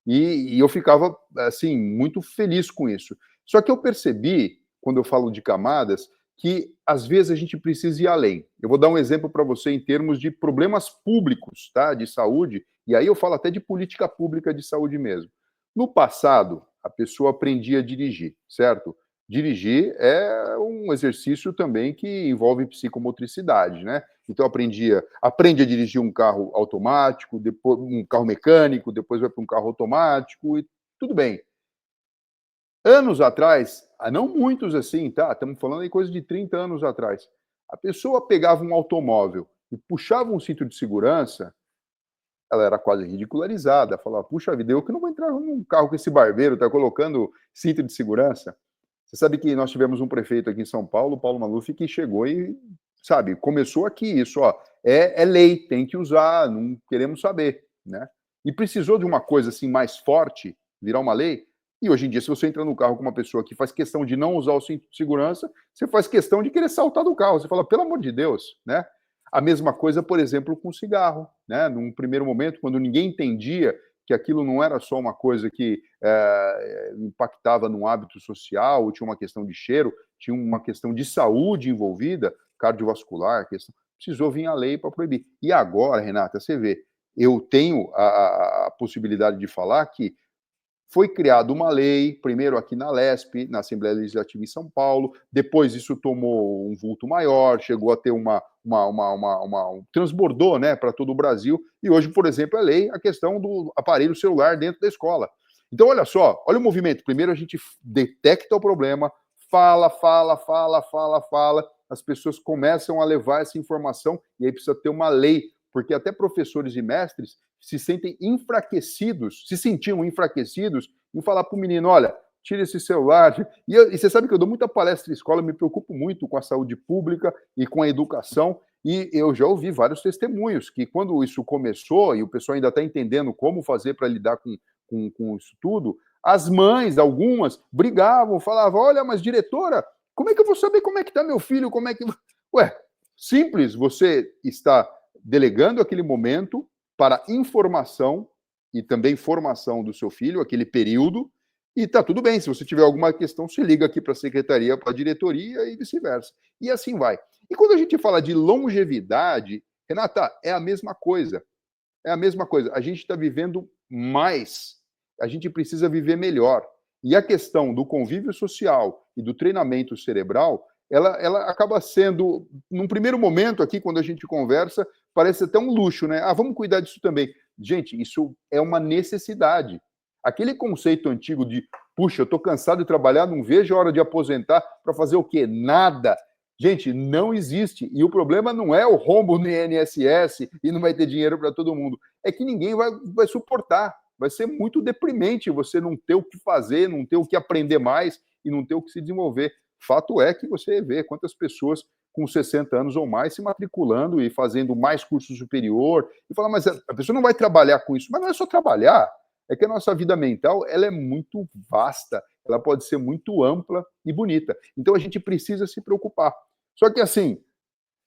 Speaker 5: E eu ficava, assim, muito feliz com isso. Só que eu percebi, quando eu falo de camadas, que às vezes a gente precisa ir além. Eu vou dar um exemplo para você em termos de problemas públicos, tá? De saúde, e aí eu falo até de política pública de saúde mesmo. No passado, a pessoa aprendia a dirigir, certo? Dirigir é um exercício também que envolve psicomotricidade, né? Então aprende a dirigir um carro automático, depois um carro mecânico, depois vai para um carro automático e tudo bem. Anos atrás, não muitos assim, tá? Estamos falando em coisa de 30 anos atrás. A pessoa pegava um automóvel e puxava um cinto de segurança, ela era quase ridicularizada, falava, puxa vida, eu que não vou entrar num carro com esse barbeiro, tá colocando cinto de segurança. Você sabe que nós tivemos um prefeito aqui em São Paulo, Paulo Maluf, que chegou e, sabe, começou aqui isso, ó, é lei, tem que usar, não queremos saber, né? E precisou de uma coisa assim mais forte, virar uma lei, e hoje em dia, se você entra no carro com uma pessoa que faz questão de não usar o cinto de segurança, você faz questão de querer saltar do carro, você fala, pelo amor de Deus, né? A mesma coisa, por exemplo, com cigarro, né? Num primeiro momento, quando ninguém entendia que aquilo não era só uma coisa que impactava no hábito social, tinha uma questão de cheiro, tinha uma questão de saúde envolvida, cardiovascular, questão, precisou vir a lei para proibir. E agora, Renata, você vê, eu tenho a possibilidade de falar que foi criada uma lei, primeiro aqui na LESP, na Assembleia Legislativa em São Paulo, depois isso tomou um vulto maior, chegou a ter transbordou, né, para todo o Brasil, e hoje, por exemplo, é lei a questão do aparelho celular dentro da escola. Então, olha só, olha o movimento. Primeiro a gente detecta o problema, fala, as pessoas começam a levar essa informação, e aí precisa ter uma lei, porque até professores e mestres se sentiam enfraquecidos em falar para o menino, olha, tira esse celular. E você sabe que eu dou muita palestra em escola, me preocupo muito com a saúde pública e com a educação, e eu já ouvi vários testemunhos que quando isso começou, e o pessoal ainda está entendendo como fazer para lidar com isso tudo, as mães, algumas, brigavam, falavam, olha, mas diretora, como é que eu vou saber como é que está meu filho, como é que... Ué, simples, você está delegando aquele momento para informação e também formação do seu filho, aquele período, e tá tudo bem, se você tiver alguma questão, se liga aqui para a secretaria, para a diretoria e vice-versa. E assim vai. E quando a gente fala de longevidade, Renata, é a mesma coisa. É a mesma coisa. A gente está vivendo mais, a gente precisa viver melhor. E a questão do convívio social e do treinamento cerebral, ela acaba sendo, num primeiro momento aqui, quando a gente conversa, parece até um luxo, né? Ah, vamos cuidar disso também. Gente, isso é uma necessidade. Aquele conceito antigo de, puxa, eu estou cansado de trabalhar, não vejo a hora de aposentar para fazer o quê? Nada. Gente, não existe. E o problema não é o rombo no INSS e não vai ter dinheiro para todo mundo. É que ninguém vai suportar. Vai ser muito deprimente você não ter o que fazer, não ter o que aprender mais e não ter o que se desenvolver. Fato é que você vê quantas pessoas com 60 anos ou mais se matriculando e fazendo mais curso superior e fala, mas a pessoa não vai trabalhar com isso. Mas não é só trabalhar, é que a nossa vida mental ela é muito vasta, ela pode ser muito ampla e bonita. Então a gente precisa se preocupar. Só que assim,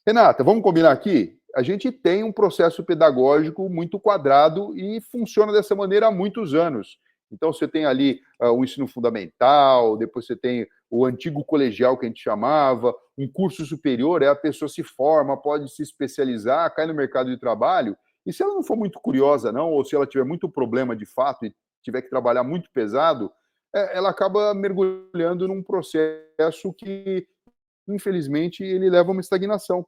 Speaker 5: Renata, vamos combinar aqui? A gente tem um processo pedagógico muito quadrado e funciona dessa maneira há muitos anos. Então, você tem ali o ensino fundamental, depois você tem o antigo colegial que a gente chamava, um curso superior, a pessoa se forma, pode se especializar, cai no mercado de trabalho, e se ela não for muito curiosa, não, ou se ela tiver muito problema de fato e tiver que trabalhar muito pesado, ela acaba mergulhando num processo que, infelizmente, ele leva a uma estagnação.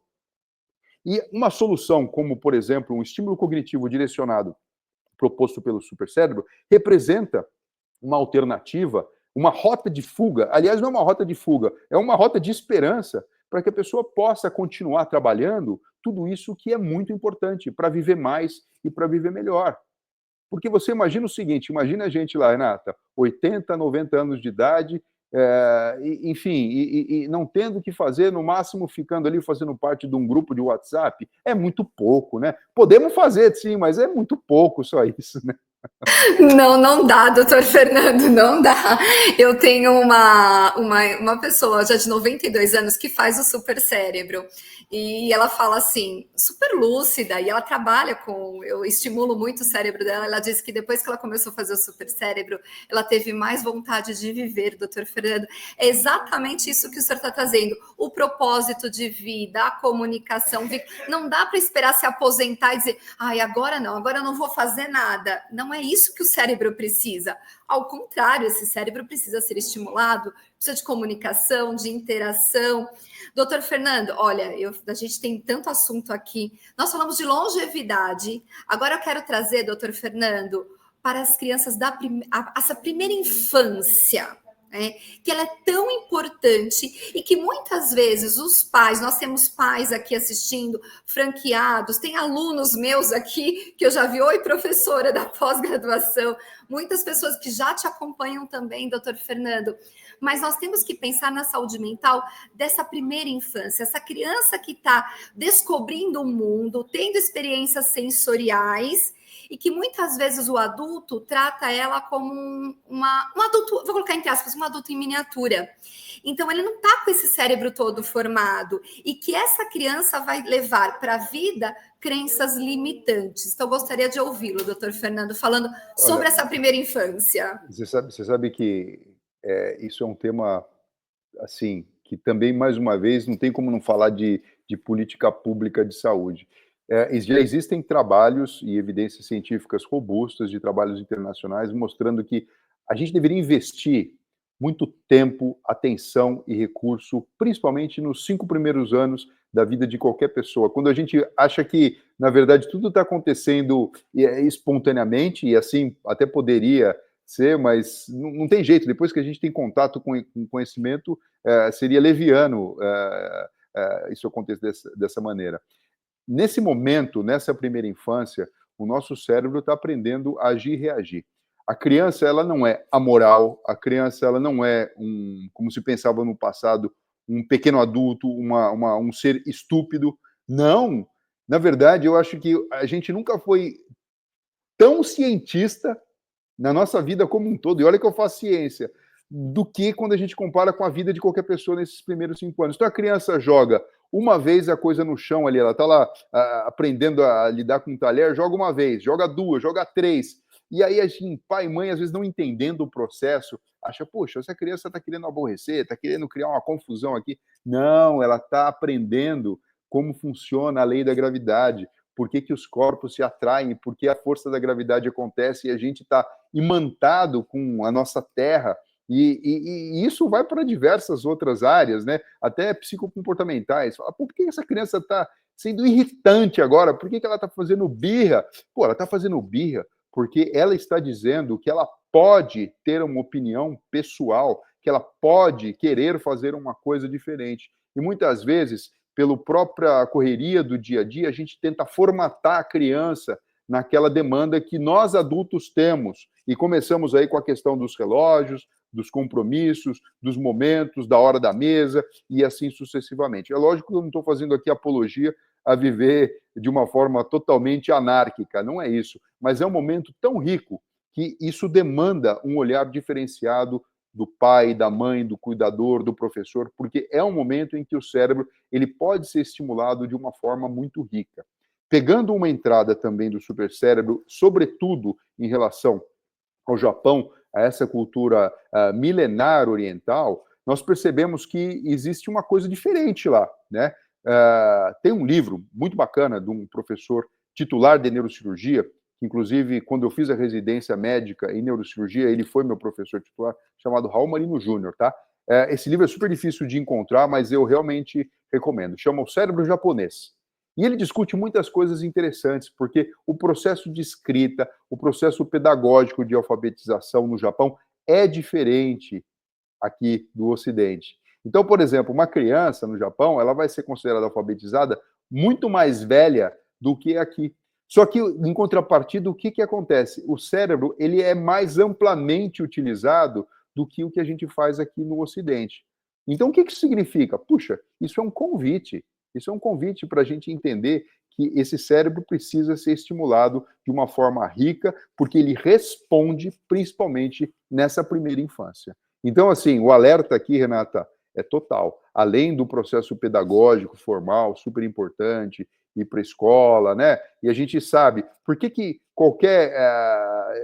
Speaker 5: E uma solução, como, por exemplo, um estímulo cognitivo direcionado proposto pelo supercérebro, representa uma alternativa, uma rota de fuga. Aliás, não é uma rota de fuga, é uma rota de esperança para que a pessoa possa continuar trabalhando tudo isso que é muito importante para viver mais e para viver melhor. Porque você imagina o seguinte, imagina a gente lá, Renata, 80, 90 anos de idade, enfim, e não tendo o que fazer, no máximo ficando ali fazendo parte de um grupo de WhatsApp, é muito pouco, né? Podemos fazer, sim, mas é muito pouco só isso, né?
Speaker 3: Não dá, doutor Fernando, não dá. Eu tenho uma pessoa já de 92 anos que faz o super cérebro e ela fala assim, super lúcida, e ela trabalha eu estimulo muito o cérebro dela. Ela disse que depois que ela começou a fazer o super cérebro, ela teve mais vontade de viver, doutor Fernando. É exatamente isso que o senhor está trazendo, o propósito de vida, a comunicação. Não dá para esperar se aposentar e dizer, ai, agora eu não vou fazer nada. Não é isso que o cérebro precisa. Ao contrário, esse cérebro precisa ser estimulado, precisa de comunicação, de interação. Doutor Fernando, olha, a gente tem tanto assunto aqui. Nós falamos de longevidade. Agora eu quero trazer, doutor Fernando, para as crianças essa primeira infância. que ela é tão importante e que muitas vezes os pais, nós temos pais aqui assistindo, franqueados, tem alunos meus aqui que eu já vi, oi, professora da pós-graduação, muitas pessoas que já te acompanham também, doutor Fernando, mas nós temos que pensar na saúde mental dessa primeira infância, essa criança que está descobrindo o mundo, tendo experiências sensoriais, e que muitas vezes o adulto trata ela como um adulto, vou colocar entre aspas, um adulto em miniatura. Então, ele não está com esse cérebro todo formado, e que essa criança vai levar para a vida crenças limitantes. Então, eu gostaria de ouvi-lo, doutor Fernando, falando sobre essa primeira infância.
Speaker 5: Você sabe que isso é um tema, assim, que também, mais uma vez, não tem como não falar de política pública de saúde. Já existem trabalhos e evidências científicas robustas de trabalhos internacionais mostrando que a gente deveria investir muito tempo, atenção e recurso, principalmente nos 5 primeiros anos da vida de qualquer pessoa. Quando a gente acha que, na verdade, tudo está acontecendo espontaneamente, e assim até poderia ser, mas não tem jeito. Depois que a gente tem contato com conhecimento, seria leviano isso acontecer dessa maneira. Nesse momento, nessa primeira infância, o nosso cérebro está aprendendo a agir e reagir. A criança, ela não é amoral, a criança, ela não é como se pensava no passado, um pequeno adulto, um ser estúpido. Não! Na verdade, eu acho que a gente nunca foi tão cientista na nossa vida como um todo, e olha que eu faço ciência, do que quando a gente compara com a vida de qualquer pessoa nesses primeiros 5 anos. Então, a criança joga uma vez a coisa no chão ali, ela está lá aprendendo a lidar com um talher, joga uma vez, joga 2, joga 3. E aí, assim, pai e mãe, às vezes não entendendo o processo, acha, poxa, essa criança está querendo aborrecer, está querendo criar uma confusão aqui. Não, ela está aprendendo como funciona a lei da gravidade, por que os corpos se atraem, por que a força da gravidade acontece e a gente está imantado com a nossa Terra. E isso vai para diversas outras áreas, né? Até psicocomportamentais. Fala, por que essa criança está sendo irritante agora? Por que ela está fazendo birra? Pô, ela está fazendo birra porque ela está dizendo que ela pode ter uma opinião pessoal, que ela pode querer fazer uma coisa diferente. E muitas vezes, pela própria correria do dia a dia, a gente tenta formatar a criança naquela demanda que nós adultos temos. E começamos aí com a questão dos relógios, dos compromissos, dos momentos, da hora da mesa e assim sucessivamente. É lógico que eu não estou fazendo aqui apologia a viver de uma forma totalmente anárquica, não é isso, mas é um momento tão rico que isso demanda um olhar diferenciado do pai, da mãe, do cuidador, do professor, porque é um momento em que o cérebro ele pode ser estimulado de uma forma muito rica. Pegando uma entrada também do supercérebro, sobretudo em relação ao Japão, a essa cultura milenar oriental, nós percebemos que existe uma coisa diferente lá, né? Tem um livro muito bacana de um professor titular de neurocirurgia, que inclusive, quando eu fiz a residência médica em neurocirurgia, ele foi meu professor titular, chamado Raul Marino Júnior, tá? Esse livro é super difícil de encontrar, mas eu realmente recomendo. Chama O Cérebro Japonês. E ele discute muitas coisas interessantes, porque o processo de escrita, o processo pedagógico de alfabetização no Japão é diferente aqui do Ocidente. Então, por exemplo, uma criança no Japão, ela vai ser considerada alfabetizada muito mais velha do que aqui. Só que, em contrapartida, o que acontece? O cérebro ele é mais amplamente utilizado do que o que a gente faz aqui no Ocidente. Então, o que isso significa? Puxa, isso é um convite. Isso é um convite para a gente entender que esse cérebro precisa ser estimulado de uma forma rica, porque ele responde principalmente nessa primeira infância. Então, assim, o alerta aqui, Renata, é total. Além do processo pedagógico formal, super importante, ir para a escola, né? E a gente sabe, por que qualquer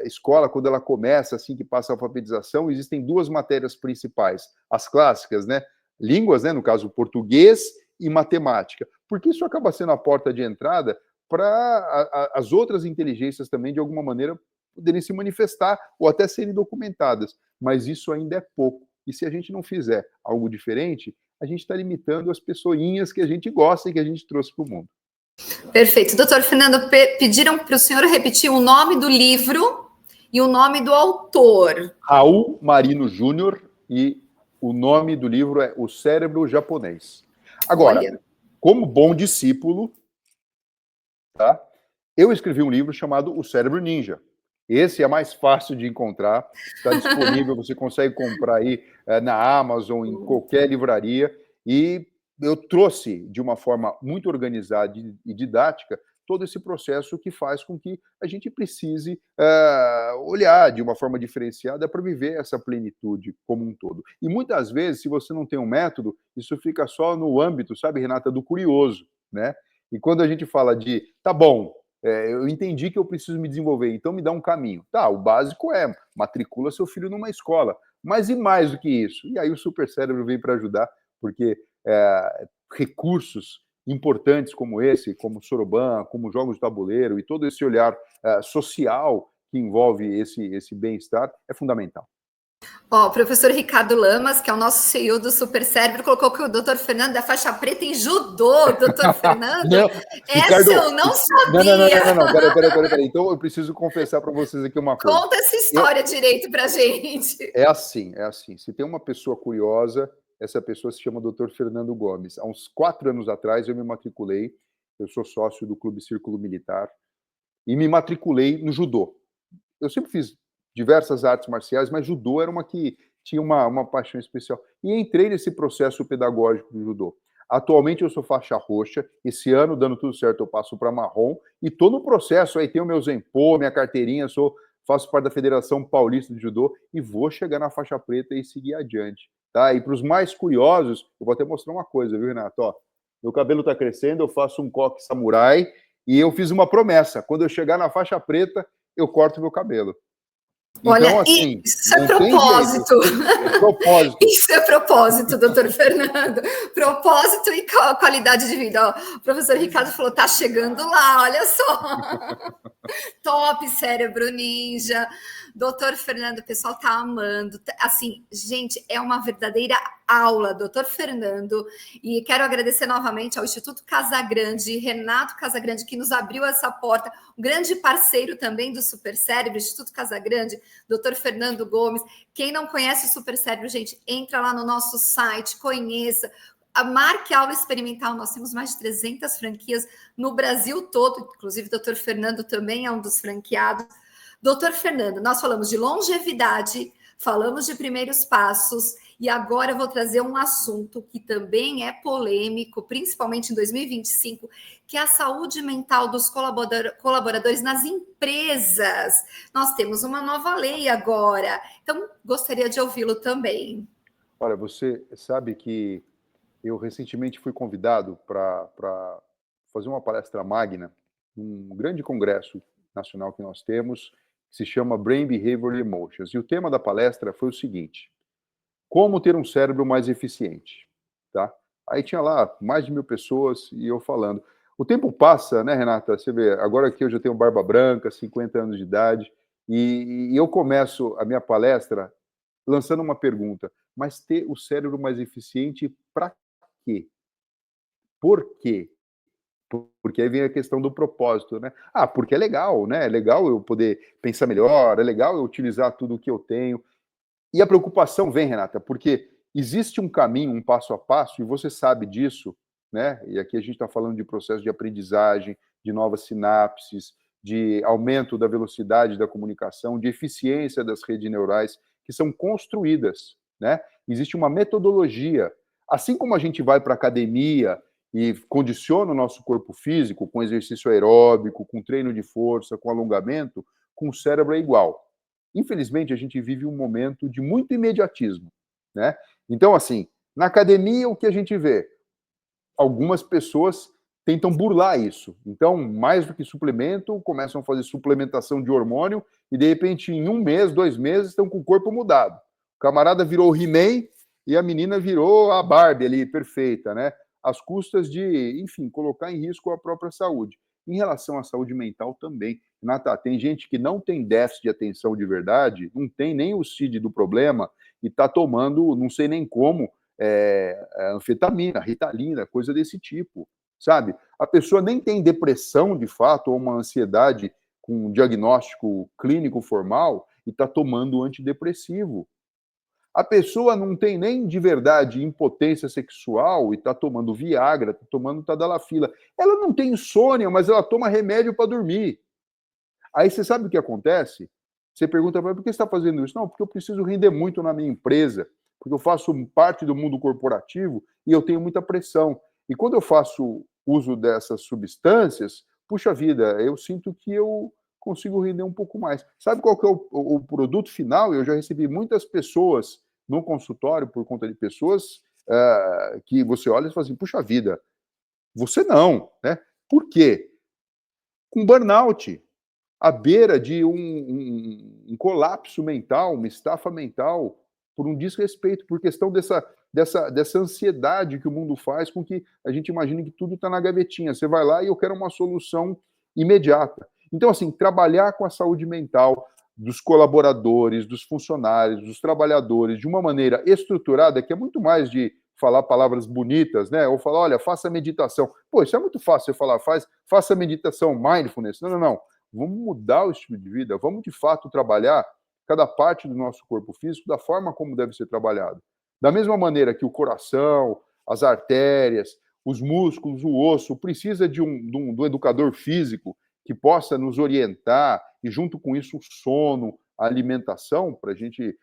Speaker 5: escola, quando ela começa, assim que passa a alfabetização, existem 2 matérias principais, as clássicas, né? Línguas, né? No caso, português e matemática, porque isso acaba sendo a porta de entrada para as outras inteligências também, de alguma maneira, poderem se manifestar ou até serem documentadas, mas isso ainda é pouco. E se a gente não fizer algo diferente, a gente está limitando as pessoinhas que a gente gosta e que a gente trouxe para o mundo.
Speaker 3: Perfeito. Doutor Fernando, pediram para o senhor repetir o nome do livro e o nome do autor.
Speaker 5: Raul Marino Júnior, e o nome do livro é O Cérebro Japonês. Agora, como bom discípulo, tá? Eu escrevi um livro chamado O Cérebro Ninja. Esse é mais fácil de encontrar, está disponível, você consegue comprar aí na Amazon, em qualquer livraria, e eu trouxe de uma forma muito organizada e didática todo esse processo que faz com que a gente precise olhar de uma forma diferenciada para viver essa plenitude como um todo. E muitas vezes, se você não tem um método, isso fica só no âmbito, sabe, Renata, do curioso, né? E quando a gente fala de, tá bom, eu entendi que eu preciso me desenvolver, então me dá um caminho. Tá, o básico é matricula seu filho numa escola, mas e mais do que isso? E aí o Super Cérebro vem para ajudar, porque recursos importantes como esse, como Soroban, como jogos de tabuleiro e todo esse olhar social que envolve esse bem-estar é fundamental.
Speaker 3: Ó, o professor Ricardo Lamas, que é o nosso CEO do Super Cérebro, colocou que o doutor Fernando é faixa preta em judô. Doutor Fernando,
Speaker 5: não, Ricardo,
Speaker 3: eu não sabia.
Speaker 5: Não, peraí. Então eu preciso confessar para vocês aqui uma coisa.
Speaker 3: Conta essa história direito pra gente.
Speaker 5: É assim. Se tem uma pessoa curiosa, essa pessoa se chama Dr. Fernando Gomes. Há uns 4 anos atrás eu me matriculei, eu sou sócio do Clube Círculo Militar, e me matriculei no judô. Eu sempre fiz diversas artes marciais, mas judô era uma que tinha uma paixão especial. E entrei nesse processo pedagógico do judô. Atualmente eu sou faixa roxa, esse ano, dando tudo certo, eu passo para marrom, e estou no processo, aí tenho meu Zenpô, minha carteirinha, faço parte da Federação Paulista de Judô, e vou chegar na faixa preta e seguir adiante. Tá? E para os mais curiosos, eu vou até mostrar uma coisa, viu, Renato? Ó, meu cabelo está crescendo, eu faço um coque samurai, e eu fiz uma promessa, quando eu chegar na faixa preta, eu corto meu cabelo.
Speaker 3: Olha,
Speaker 5: então, assim,
Speaker 3: isso é propósito. Isso é propósito, doutor Fernando. Propósito e qualidade de vida. Ó, o professor Ricardo falou, tá chegando lá, olha só. Top, Cérebro Ninja. Doutor Fernando, o pessoal tá amando. Assim, gente, é uma verdadeira aula, doutor Fernando. E quero agradecer novamente ao Instituto Casagrande, Renato Casagrande, que nos abriu essa porta. Um grande parceiro também do Super Cérebro, Instituto Casagrande, doutor Fernando Gomes. Quem não conhece o Super Cérebro, gente, entra lá no nosso site, conheça. A Marque Aula Experimental, nós temos mais de 300 franquias no Brasil todo, inclusive o doutor Fernando também é um dos franqueados. Doutor Fernando, nós falamos de longevidade, falamos de primeiros passos, e agora eu vou trazer um assunto que também é polêmico, principalmente em 2025, que é a saúde mental dos colaboradores nas empresas. Nós temos uma nova lei agora, então gostaria de ouvi-lo também.
Speaker 5: Olha, você sabe que eu recentemente fui convidado para fazer uma palestra magna num grande congresso nacional que nós temos, que se chama Brain, Behavior and Emotions. E o tema da palestra foi o seguinte: como ter um cérebro mais eficiente, tá? Aí tinha lá mais de 1.000 pessoas e eu falando. O tempo passa, né, Renata? Você vê, agora que eu já tenho barba branca, 50 anos de idade, e eu começo a minha palestra lançando uma pergunta: mas ter o cérebro mais eficiente para quê? Por quê? Porque aí vem a questão do propósito, né? Ah, porque é legal, né? É legal eu poder pensar melhor, é legal eu utilizar tudo o que eu tenho. E a preocupação vem, Renata, porque existe um caminho, um passo a passo, e você sabe disso, né? E aqui a gente está falando de processo de aprendizagem, de novas sinapses, de aumento da velocidade da comunicação, de eficiência das redes neurais, que são construídas, né? Existe uma metodologia. Assim como a gente vai para a academia e condiciona o nosso corpo físico com exercício aeróbico, com treino de força, com alongamento, com o cérebro é igual. Infelizmente, a gente vive um momento de muito imediatismo, né? Então, assim, na academia, o que a gente vê? Algumas pessoas tentam burlar isso. Então, mais do que suplemento, começam a fazer suplementação de hormônio e, de repente, em 1 mês, 2 meses, estão com o corpo mudado. O camarada virou o He-Man e a menina virou a Barbie ali, perfeita, né? Às custas de, enfim, colocar em risco a própria saúde. Em relação à saúde mental também. Renata, tem gente que não tem déficit de atenção de verdade, não tem nem o CID do problema e está tomando, não sei nem como, anfetamina, ritalina, coisa desse tipo, sabe? A pessoa nem tem depressão de fato ou uma ansiedade com um diagnóstico clínico formal e está tomando antidepressivo. A pessoa não tem nem de verdade impotência sexual e está tomando Viagra, está tomando Tadalafila. Ela não tem insônia, mas ela toma remédio para dormir. Aí você sabe o que acontece? Você pergunta para ela, por que você está fazendo isso? Não, porque eu preciso render muito na minha empresa, porque eu faço parte do mundo corporativo e eu tenho muita pressão. E quando eu faço uso dessas substâncias, puxa vida, eu sinto que eu consigo render um pouco mais. Sabe qual que é o produto final? Eu já recebi muitas pessoas no consultório por conta de pessoas que você olha e fala assim, puxa vida, você não, né? Por quê? Com burnout, à beira de um colapso mental, uma estafa mental, por um desrespeito, por questão dessa ansiedade que o mundo faz com que a gente imagine que tudo está na gavetinha. Você vai lá e eu quero uma solução imediata. Então, assim, trabalhar com a saúde mental dos colaboradores, dos funcionários, dos trabalhadores, de uma maneira estruturada, que é muito mais de falar palavras bonitas, né? Ou falar, olha, faça meditação. Pô, isso é muito fácil você falar, faça meditação, mindfulness. Não, não, não. Vamos mudar o estilo de vida, vamos de fato trabalhar cada parte do nosso corpo físico da forma como deve ser trabalhado. Da mesma maneira que o coração, as artérias, os músculos, o osso, precisa de um educador físico que possa nos orientar e, junto com isso, o sono, a alimentação, para a gente,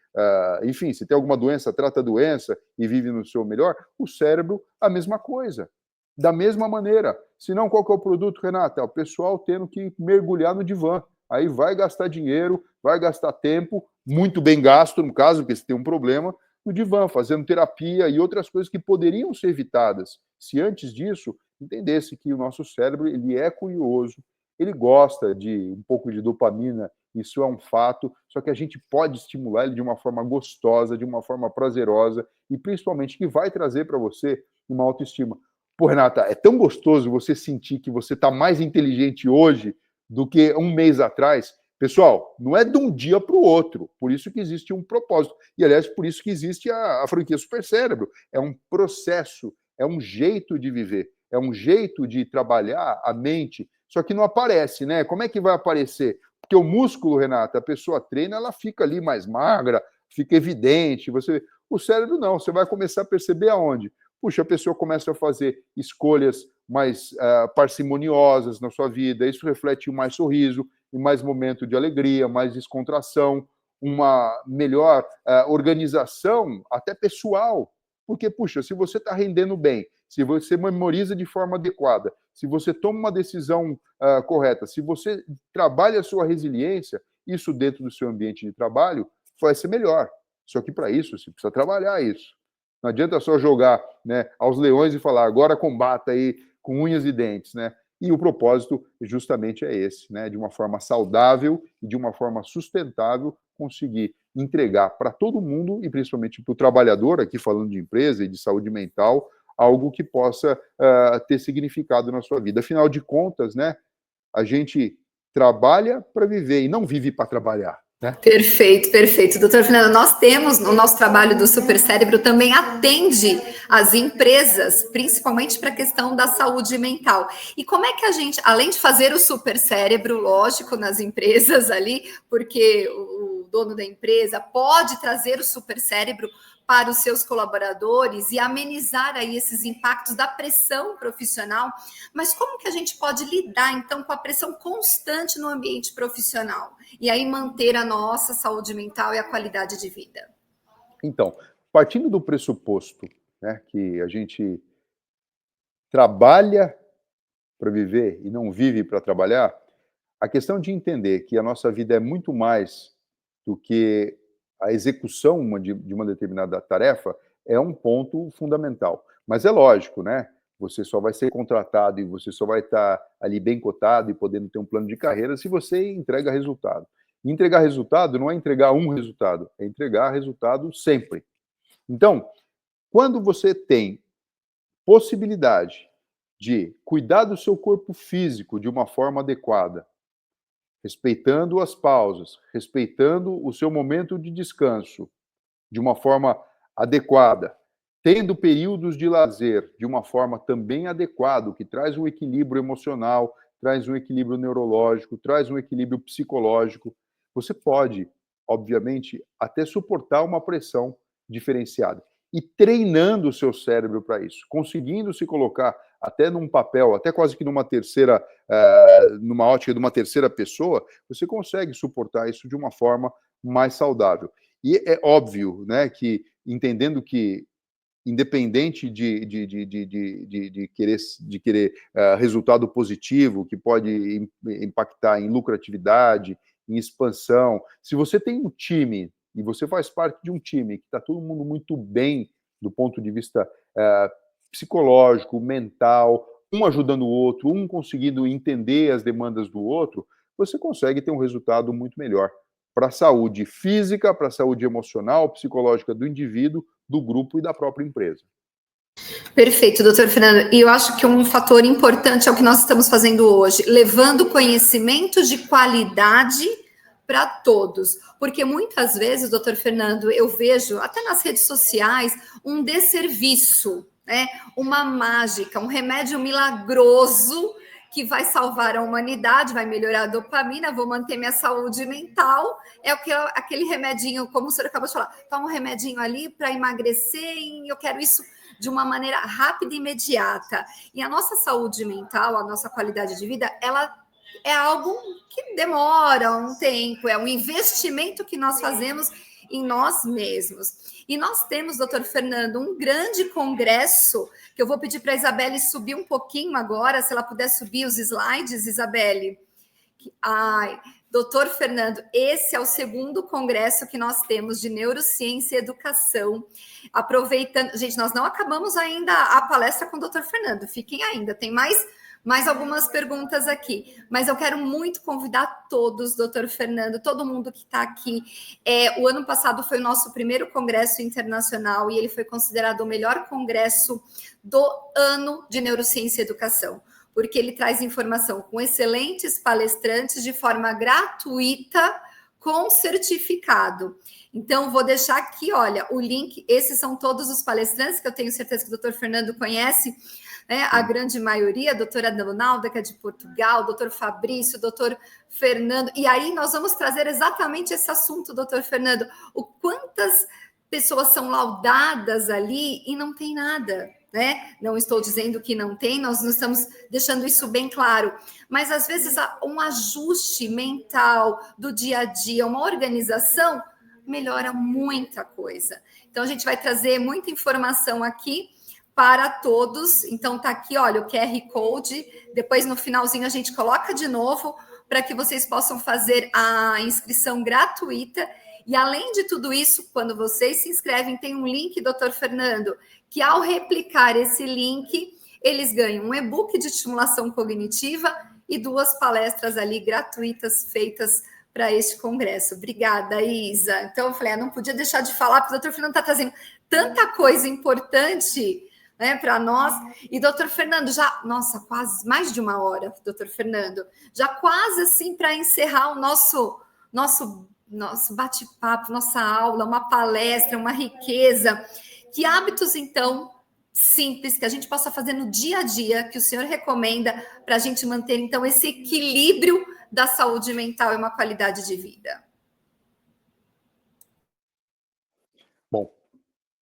Speaker 5: enfim, se tem alguma doença, trata a doença e vive no seu melhor, o cérebro, a mesma coisa. Da mesma maneira. Senão, qual que é o produto, Renata? O pessoal tendo que mergulhar no divã. Aí vai gastar dinheiro, vai gastar tempo, muito bem gasto, no caso, porque se tem um problema, no divã, fazendo terapia e outras coisas que poderiam ser evitadas. Se antes disso, entendesse que o nosso cérebro ele é curioso, ele gosta de um pouco de dopamina, isso é um fato, só que a gente pode estimular ele de uma forma gostosa, de uma forma prazerosa e principalmente que vai trazer para você uma autoestima. Pô, Renata, é tão gostoso você sentir que você está mais inteligente hoje do que um mês atrás. Pessoal, não é de um dia para o outro, por isso que existe um propósito. E, aliás, por isso que existe a franquia Super Cérebro. É um processo, é um jeito de viver, é um jeito de trabalhar a mente, só que não aparece, né? Como é que vai aparecer? Porque o músculo, Renata, a pessoa treina, ela fica ali mais magra, fica evidente. O cérebro não, você vai começar a perceber aonde? Puxa, a pessoa começa a fazer escolhas mais parcimoniosas na sua vida, isso reflete mais sorriso, e mais momento de alegria, mais descontração, uma melhor organização, até pessoal. Porque, puxa, se você está rendendo bem, se você memoriza de forma adequada, se você toma uma decisão correta, se você trabalha a sua resiliência, isso dentro do seu ambiente de trabalho vai ser melhor. Só que para isso, você precisa trabalhar isso. Não adianta só jogar, né, aos leões e falar, agora combata aí com unhas e dentes, né? E o propósito justamente é esse, né? De uma forma saudável e de uma forma sustentável, conseguir entregar para todo mundo, e principalmente para o trabalhador, aqui falando de empresa e de saúde mental, algo que possa ter significado na sua vida. Afinal de contas, né, a gente trabalha para viver e não vive para trabalhar. Né?
Speaker 3: Perfeito, perfeito. Doutor Fernando, nós temos, o nosso trabalho do Super Cérebro também atende as empresas, principalmente para a questão da saúde mental. E como é que a gente, além de fazer o Super Cérebro, lógico, nas empresas ali, porque o dono da empresa pode trazer o Super Cérebro para os seus colaboradores e amenizar aí esses impactos da pressão profissional, mas como que a gente pode lidar, então, com a pressão constante no ambiente profissional e aí manter a nossa saúde mental e a qualidade de vida?
Speaker 5: Então, partindo do pressuposto, né, que a gente trabalha para viver e não vive para trabalhar, a questão de entender que a nossa vida é muito mais do que a execução de uma determinada tarefa é um ponto fundamental. Mas é lógico, né? Você só vai ser contratado e você só vai estar ali bem cotado e podendo ter um plano de carreira se você entrega resultado. E entregar resultado não é entregar um resultado, é entregar resultado sempre. Então, quando você tem possibilidade de cuidar do seu corpo físico de uma forma adequada, respeitando as pausas, respeitando o seu momento de descanso de uma forma adequada, tendo períodos de lazer de uma forma também adequada, que traz um equilíbrio emocional, traz um equilíbrio neurológico, traz um equilíbrio psicológico, você pode, obviamente, até suportar uma pressão diferenciada. E treinando o seu cérebro para isso, conseguindo se colocar até num papel, até quase que numa ótica de uma terceira pessoa, você consegue suportar isso de uma forma mais saudável. E é óbvio, né, que entendendo que independente de querer resultado positivo, que pode impactar em lucratividade, em expansão, se você tem um time e você faz parte de um time que está todo mundo muito bem do ponto de vista psicológico, mental, um ajudando o outro, um conseguindo entender as demandas do outro, você consegue ter um resultado muito melhor para a saúde física, para a saúde emocional, psicológica do indivíduo, do grupo e da própria empresa.
Speaker 3: Perfeito, doutor Fernando. E eu acho que um fator importante é o que nós estamos fazendo hoje, levando conhecimento de qualidade para todos. Porque muitas vezes, doutor Fernando, eu vejo, até nas redes sociais, um desserviço, né? Uma mágica, um remédio milagroso que vai salvar a humanidade, vai melhorar a dopamina, vou manter minha saúde mental. É aquele remedinho, como o senhor acabou de falar, toma um remedinho ali para emagrecer e eu quero isso de uma maneira rápida e imediata. E a nossa saúde mental, a nossa qualidade de vida, ela é algo que demora um tempo, é um investimento que nós fazemos em nós mesmos. E nós temos, doutor Fernando, um grande congresso, que eu vou pedir para a Isabelle subir um pouquinho agora, se ela puder subir os slides, Isabelle. Ai, doutor Fernando, esse é o segundo congresso que nós temos de Neurociência e Educação. Aproveitando, gente, nós não acabamos ainda a palestra com o doutor Fernando, fiquem ainda, tem mais algumas perguntas aqui, mas eu quero muito convidar todos, doutor Fernando, todo mundo que está aqui. O ano passado foi o nosso primeiro congresso internacional e ele foi considerado o melhor congresso do ano de Neurociência e Educação, porque ele traz informação com excelentes palestrantes de forma gratuita, com certificado. Então, vou deixar aqui, olha, o link, esses são todos os palestrantes que eu tenho certeza que o doutor Fernando conhece, né? A grande maioria, a doutora Donalda, que é de Portugal, o doutor Fabrício, o doutor Fernando, e aí nós vamos trazer exatamente esse assunto, doutor Fernando, o quantas pessoas são laudadas ali e não tem nada, né? Não estou dizendo que não tem, nós não estamos deixando isso bem claro, mas às vezes um ajuste mental do dia a dia, uma organização, melhora muita coisa. Então, a gente vai trazer muita informação aqui para todos. Então, tá aqui, olha, o QR Code. Depois, no finalzinho, a gente coloca de novo para que vocês possam fazer a inscrição gratuita. E, além de tudo isso, quando vocês se inscrevem, tem um link, doutor Fernando, que ao replicar esse link, eles ganham um e-book de estimulação cognitiva e 2 palestras ali gratuitas feitas para este congresso. Obrigada, Isa. Então, eu falei, não podia deixar de falar, porque o doutor Fernando está trazendo tanta coisa importante, né, para nós. E doutor Fernando, já, nossa, quase mais de 1 hora, doutor Fernando, já quase assim para encerrar o nosso bate-papo, nossa aula, uma palestra, uma riqueza. Que hábitos, então, simples, que a gente possa fazer no dia a dia, que o senhor recomenda para a gente manter, então, esse equilíbrio da saúde mental e uma qualidade de vida?
Speaker 5: Bom,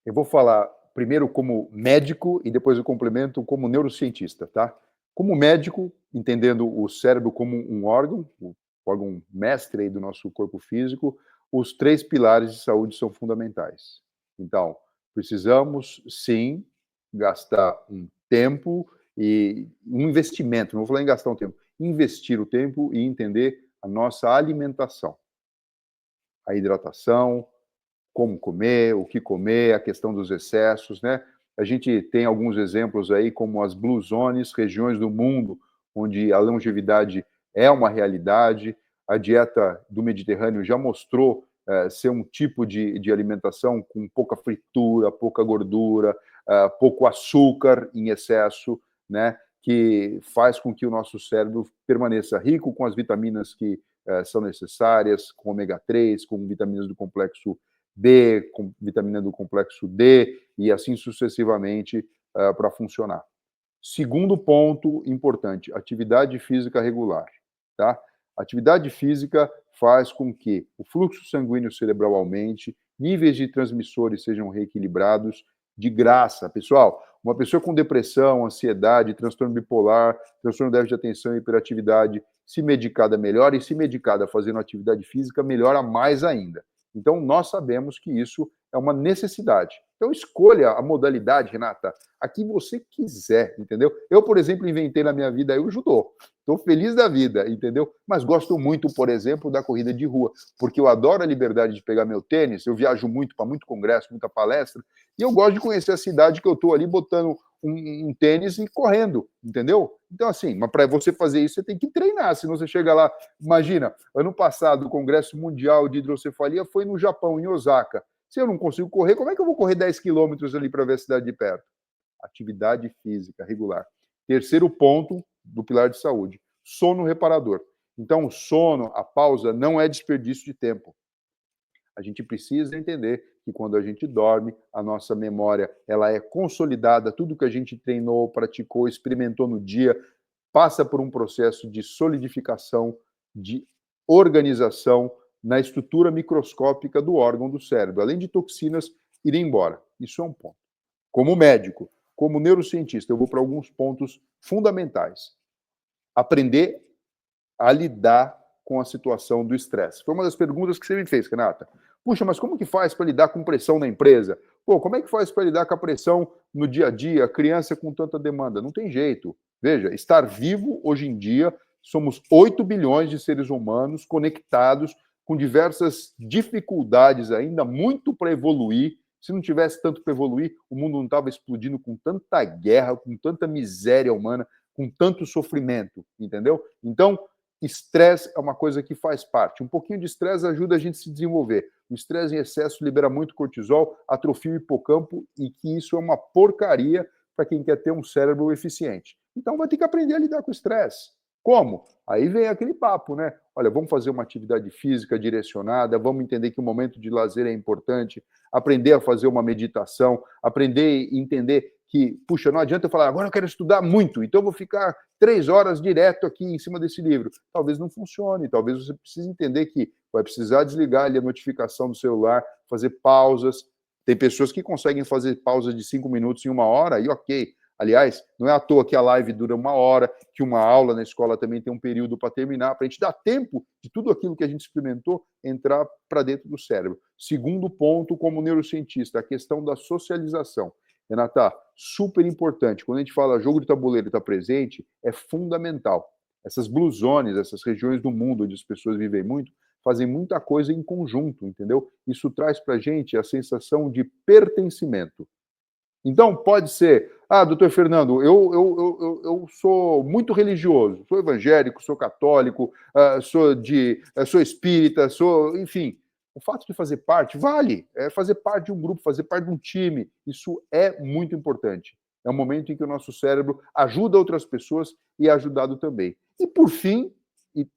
Speaker 5: eu vou falar primeiro como médico e depois eu complemento como neurocientista, tá? Como médico, entendendo o cérebro como um órgão, o órgão mestre aí do nosso corpo físico, os 3 pilares de saúde são fundamentais. Então, precisamos, sim, gastar um tempo e um investimento, não vou falar em gastar um tempo, investir o tempo e entender a nossa alimentação, a hidratação, como comer, o que comer, a questão dos excessos, né? A gente tem alguns exemplos aí, como as Blue Zones, regiões do mundo onde a longevidade é uma realidade. A dieta do Mediterrâneo já mostrou ser um tipo de alimentação com pouca fritura, pouca gordura, pouco açúcar em excesso, né? Que faz com que o nosso cérebro permaneça rico com as vitaminas que são necessárias, com ômega 3, com vitaminas do complexo B, com vitamina do complexo D, e assim sucessivamente para funcionar. Segundo ponto importante, atividade física regular, tá? Atividade física faz com que o fluxo sanguíneo cerebral aumente, níveis de transmissores sejam reequilibrados de graça. Pessoal, uma pessoa com depressão, ansiedade, transtorno bipolar, transtorno de déficit de atenção e hiperatividade, se medicada melhora, e se medicada fazendo atividade física, melhora mais ainda. Então, nós sabemos que isso é uma necessidade. Então, escolha a modalidade, Renata, a que você quiser, entendeu? Eu, por exemplo, inventei na minha vida aí o judô. Estou feliz da vida, entendeu? Mas gosto muito, por exemplo, da corrida de rua, porque eu adoro a liberdade de pegar meu tênis, eu viajo muito para muito congresso, muita palestra, e eu gosto de conhecer a cidade que eu estou ali botando um tênis e correndo, entendeu? Então, assim, mas para você fazer isso, você tem que treinar, senão você chega lá. Imagina, ano passado, o Congresso Mundial de Hidrocefalia foi no Japão, em Osaka. Se eu não consigo correr, como é que eu vou correr 10 quilômetros ali para ver a cidade de perto? Atividade física regular. Terceiro ponto do pilar de saúde, sono reparador. Então, o sono, a pausa, não é desperdício de tempo. A gente precisa entender que quando a gente dorme, a nossa memória ela é consolidada, tudo que a gente treinou, praticou, experimentou no dia, passa por um processo de solidificação, de organização na estrutura microscópica do órgão do cérebro, além de toxinas irem embora. Isso é um ponto. Como médico, como neurocientista, eu vou para alguns pontos fundamentais. Aprender a lidar com a situação do estresse. Foi uma das perguntas que você me fez, Renata. Puxa, mas como que faz para lidar com pressão na empresa? Pô, como é que faz para lidar com a pressão no dia a dia, criança com tanta demanda? Não tem jeito. Veja, estar vivo hoje em dia, somos 8 bilhões de seres humanos conectados com diversas dificuldades ainda, muito para evoluir. Se não tivesse tanto para evoluir, o mundo não estava explodindo com tanta guerra, com tanta miséria humana, com tanto sofrimento, entendeu? Então, estresse é uma coisa que faz parte. Um pouquinho de estresse ajuda a gente a se desenvolver. O estresse em excesso libera muito cortisol, atrofia o hipocampo, e que isso é uma porcaria para quem quer ter um cérebro eficiente. Então vai ter que aprender a lidar com o estresse. Como? Aí vem aquele papo, né? Olha, vamos fazer uma atividade física direcionada, vamos entender que o momento de lazer é importante, aprender a fazer uma meditação, aprender e entender que, puxa, não adianta eu falar, agora eu quero estudar muito, então eu vou ficar 3 horas direto aqui em cima desse livro. Talvez não funcione, talvez você precise entender que vai precisar desligar ali a notificação do celular, fazer pausas. Tem pessoas que conseguem fazer pausas de 5 minutos em 1 hora, e ok. Aliás, não é à toa que a live dura 1 hora, que uma aula na escola também tem um período para terminar, para a gente dar tempo de tudo aquilo que a gente experimentou entrar para dentro do cérebro. Segundo ponto, como neurocientista, a questão da socialização. Renata, super importante. Quando a gente fala jogo de tabuleiro está presente, é fundamental. Essas blue zones, essas regiões do mundo onde as pessoas vivem muito, fazem muita coisa em conjunto, entendeu? Isso traz para a gente a sensação de pertencimento. Então, pode ser, doutor Fernando, eu sou muito religioso, sou evangélico, sou católico, sou espírita, enfim. O fato de fazer parte, vale, fazer parte de um grupo, fazer parte de um time, isso é muito importante. É um momento em que o nosso cérebro ajuda outras pessoas e é ajudado também. E, por fim,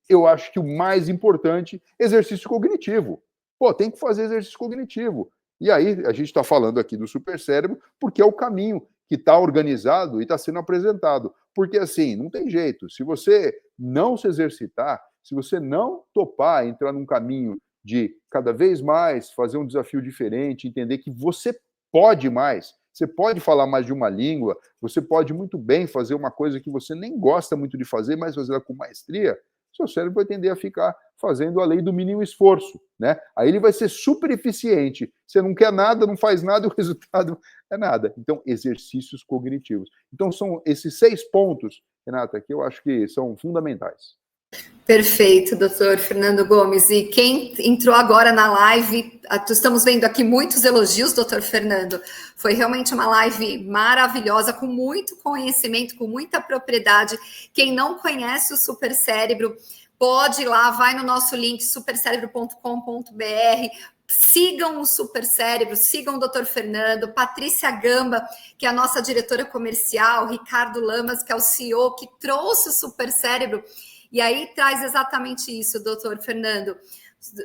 Speaker 5: eu acho que o mais importante, exercício cognitivo. Pô, tem que fazer exercício cognitivo. E aí, a gente está falando aqui do supercérebro porque é o caminho que está organizado e está sendo apresentado. Porque, assim, não tem jeito. Se você não se exercitar, se você não topar entrar num caminho de cada vez mais fazer um desafio diferente, entender que você pode mais, você pode falar mais de uma língua, você pode muito bem fazer uma coisa que você nem gosta muito de fazer, mas fazer ela com maestria, seu cérebro vai tender a ficar fazendo a lei do mínimo esforço, né? Aí ele vai ser super eficiente. Você não quer nada, não faz nada, e o resultado é nada. Então, exercícios cognitivos. Então, são esses 6 pontos, Renata, que eu acho que são fundamentais.
Speaker 3: Perfeito, doutor Fernando Gomes. E quem entrou agora na live, estamos vendo aqui muitos elogios, doutor Fernando. Foi realmente uma live maravilhosa, com muito conhecimento, com muita propriedade. Quem não conhece o Supercérebro, pode ir lá, vai no nosso link, supercérebro.com.br. Sigam o Supercérebro, sigam o doutor Fernando, Patrícia Gamba, que é a nossa diretora comercial, Ricardo Lamas, que é o CEO, que trouxe o Supercérebro. E aí traz exatamente isso, doutor Fernando.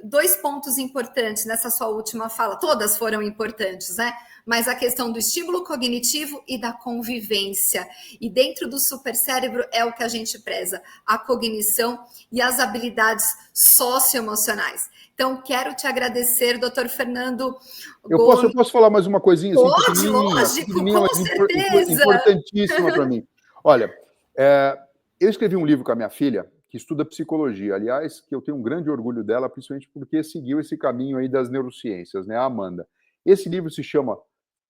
Speaker 3: 2 pontos importantes nessa sua última fala, todas foram importantes, né? Mas a questão do estímulo cognitivo e da convivência. E dentro do supercérebro é o que a gente preza, a cognição e as habilidades socioemocionais. Então, quero te agradecer, doutor Fernando Gomes.
Speaker 5: Eu posso falar mais uma coisinha?
Speaker 3: Pode, lógico, com certeza.
Speaker 5: Importantíssima para mim. Olha, eu escrevi um livro com a minha filha, que estuda psicologia. Aliás, que eu tenho um grande orgulho dela, principalmente porque seguiu esse caminho aí das neurociências, né? A Amanda. Esse livro se chama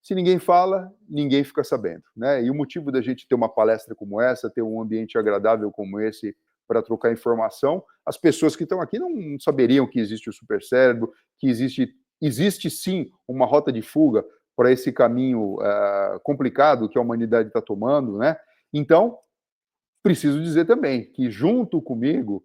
Speaker 5: Se Ninguém Fala, Ninguém Fica Sabendo, né? E o motivo da gente ter uma palestra como essa, ter um ambiente agradável como esse para trocar informação, as pessoas que estão aqui não saberiam que existe o supercérebro, que existe sim uma rota de fuga para esse caminho complicado que a humanidade está tomando, né? Então, preciso dizer também que junto comigo,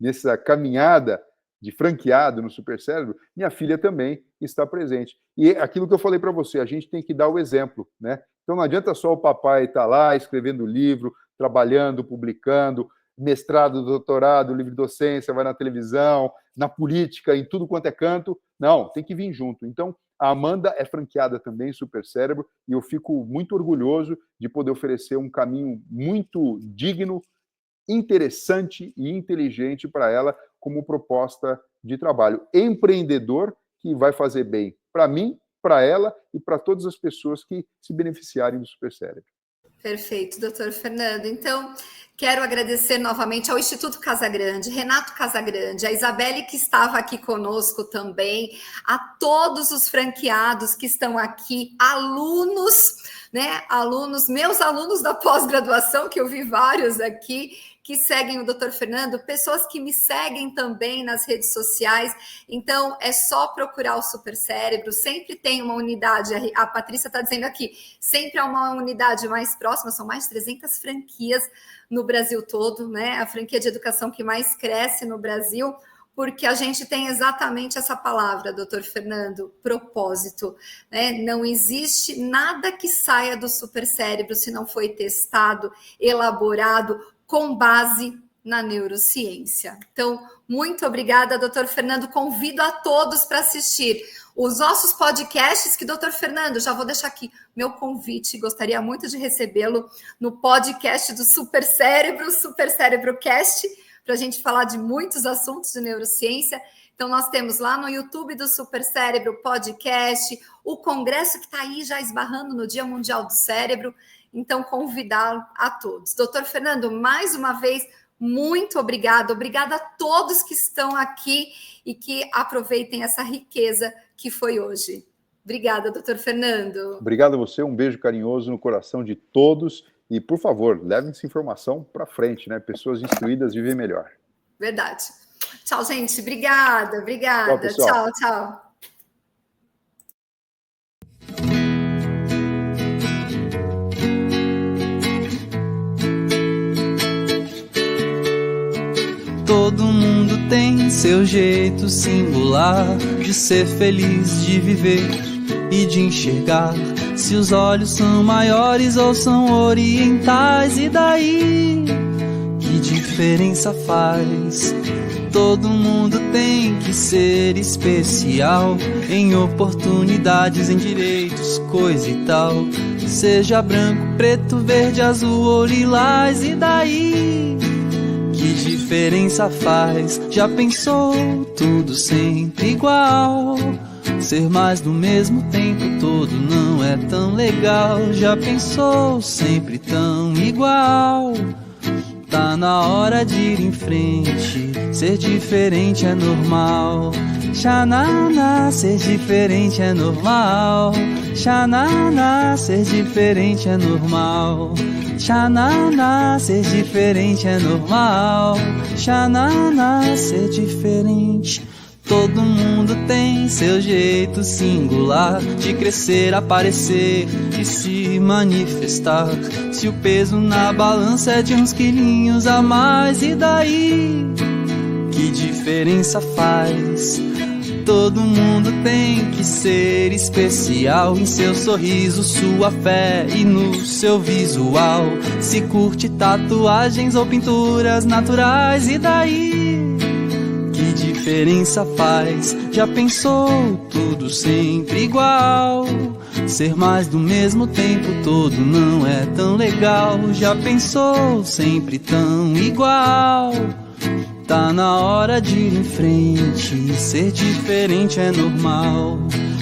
Speaker 5: nessa caminhada de franqueado no supercérebro, minha filha também está presente. E aquilo que eu falei para você, a gente tem que dar o exemplo, né? Então não adianta só o papai estar lá escrevendo livro, trabalhando, publicando, mestrado, doutorado, livre docência, vai na televisão, na política, em tudo quanto é canto. Não, tem que vir junto. Então, a Amanda é franqueada também, Supercérebro, e eu fico muito orgulhoso de poder oferecer um caminho muito digno, interessante e inteligente para ela como proposta de trabalho. Empreendedor que vai fazer bem para mim, para ela e para todas as pessoas que se beneficiarem do Supercérebro.
Speaker 3: Perfeito, doutor Fernando. Então, quero agradecer novamente ao Instituto Casagrande, Renato Casagrande, a Isabelle que estava aqui conosco também, a todos os franqueados que estão aqui, alunos, né? Meus alunos da pós-graduação, que eu vi vários aqui, que seguem o Dr. Fernando, pessoas que me seguem também nas redes sociais. Então, é só procurar o Supercérebro, sempre tem uma unidade, a Patrícia está dizendo aqui, sempre há uma unidade mais próxima, são mais de 300 franquias no Brasil todo, né? A franquia de educação que mais cresce no Brasil, porque a gente tem exatamente essa palavra, doutor Fernando, propósito, né? Não existe nada que saia do supercérebro se não foi testado, elaborado, com base na neurociência. Então, muito obrigada, doutor Fernando. Convido a todos para assistir os nossos podcasts, que, doutor Fernando, já vou deixar aqui meu convite, gostaria muito de recebê-lo no podcast do Supercérebro, SupercérebroCast, para a gente falar de muitos assuntos de neurociência. Então, nós temos lá no YouTube do Supercérebro podcast, o congresso que está aí já esbarrando no Dia Mundial do Cérebro. Então, convidá-lo a todos. Doutor Fernando, mais uma vez, muito obrigada. Obrigada a todos que estão aqui e que aproveitem essa riqueza que foi hoje. Obrigada, doutor Fernando.
Speaker 5: Obrigado a você, um beijo carinhoso no coração de todos. E, por favor, levem essa informação para frente, né? Pessoas instruídas vivem melhor.
Speaker 3: Verdade. Tchau, gente. Obrigada.
Speaker 5: Tchau,
Speaker 3: tchau.
Speaker 1: Todo mundo tem seu jeito singular de ser feliz, de viver e de enxergar. Se os olhos são maiores ou são orientais, e daí? Que diferença faz? Todo mundo tem que ser especial em oportunidades, em direitos, coisa e tal. Seja branco, preto, verde, azul ou lilás, e daí? Que diferença faz? Já pensou? Tudo sempre igual. Ser mais do mesmo tempo todo não é tão legal. Já pensou? Sempre tão igual. Tá na hora de ir em frente. Ser diferente é normal. Xanana, ser diferente é normal. Xanana, ser diferente é normal. Xanana, ser diferente é normal. Xanana, ser diferente. Todo mundo tem seu jeito singular de crescer, aparecer e se manifestar. Se o peso na balança é de uns quilinhos a mais, e daí? Que diferença faz? Todo mundo tem que ser especial em seu sorriso, sua fé e no seu visual. Se curte tatuagens ou pinturas naturais, e daí? Que diferença faz? Já pensou tudo sempre igual? Ser mais do mesmo tempo todo não é tão legal. Já pensou sempre tão igual? Tá na hora de ir em frente, ser diferente é normal.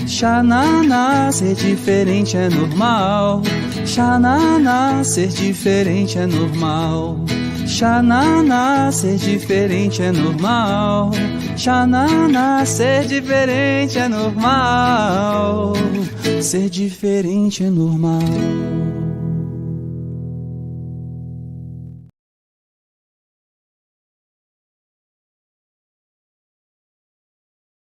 Speaker 1: Xananá, ser diferente é normal. Xananá, ser diferente é normal. Xananá, ser diferente é normal. Xananá, ser diferente é normal. Ser diferente é normal.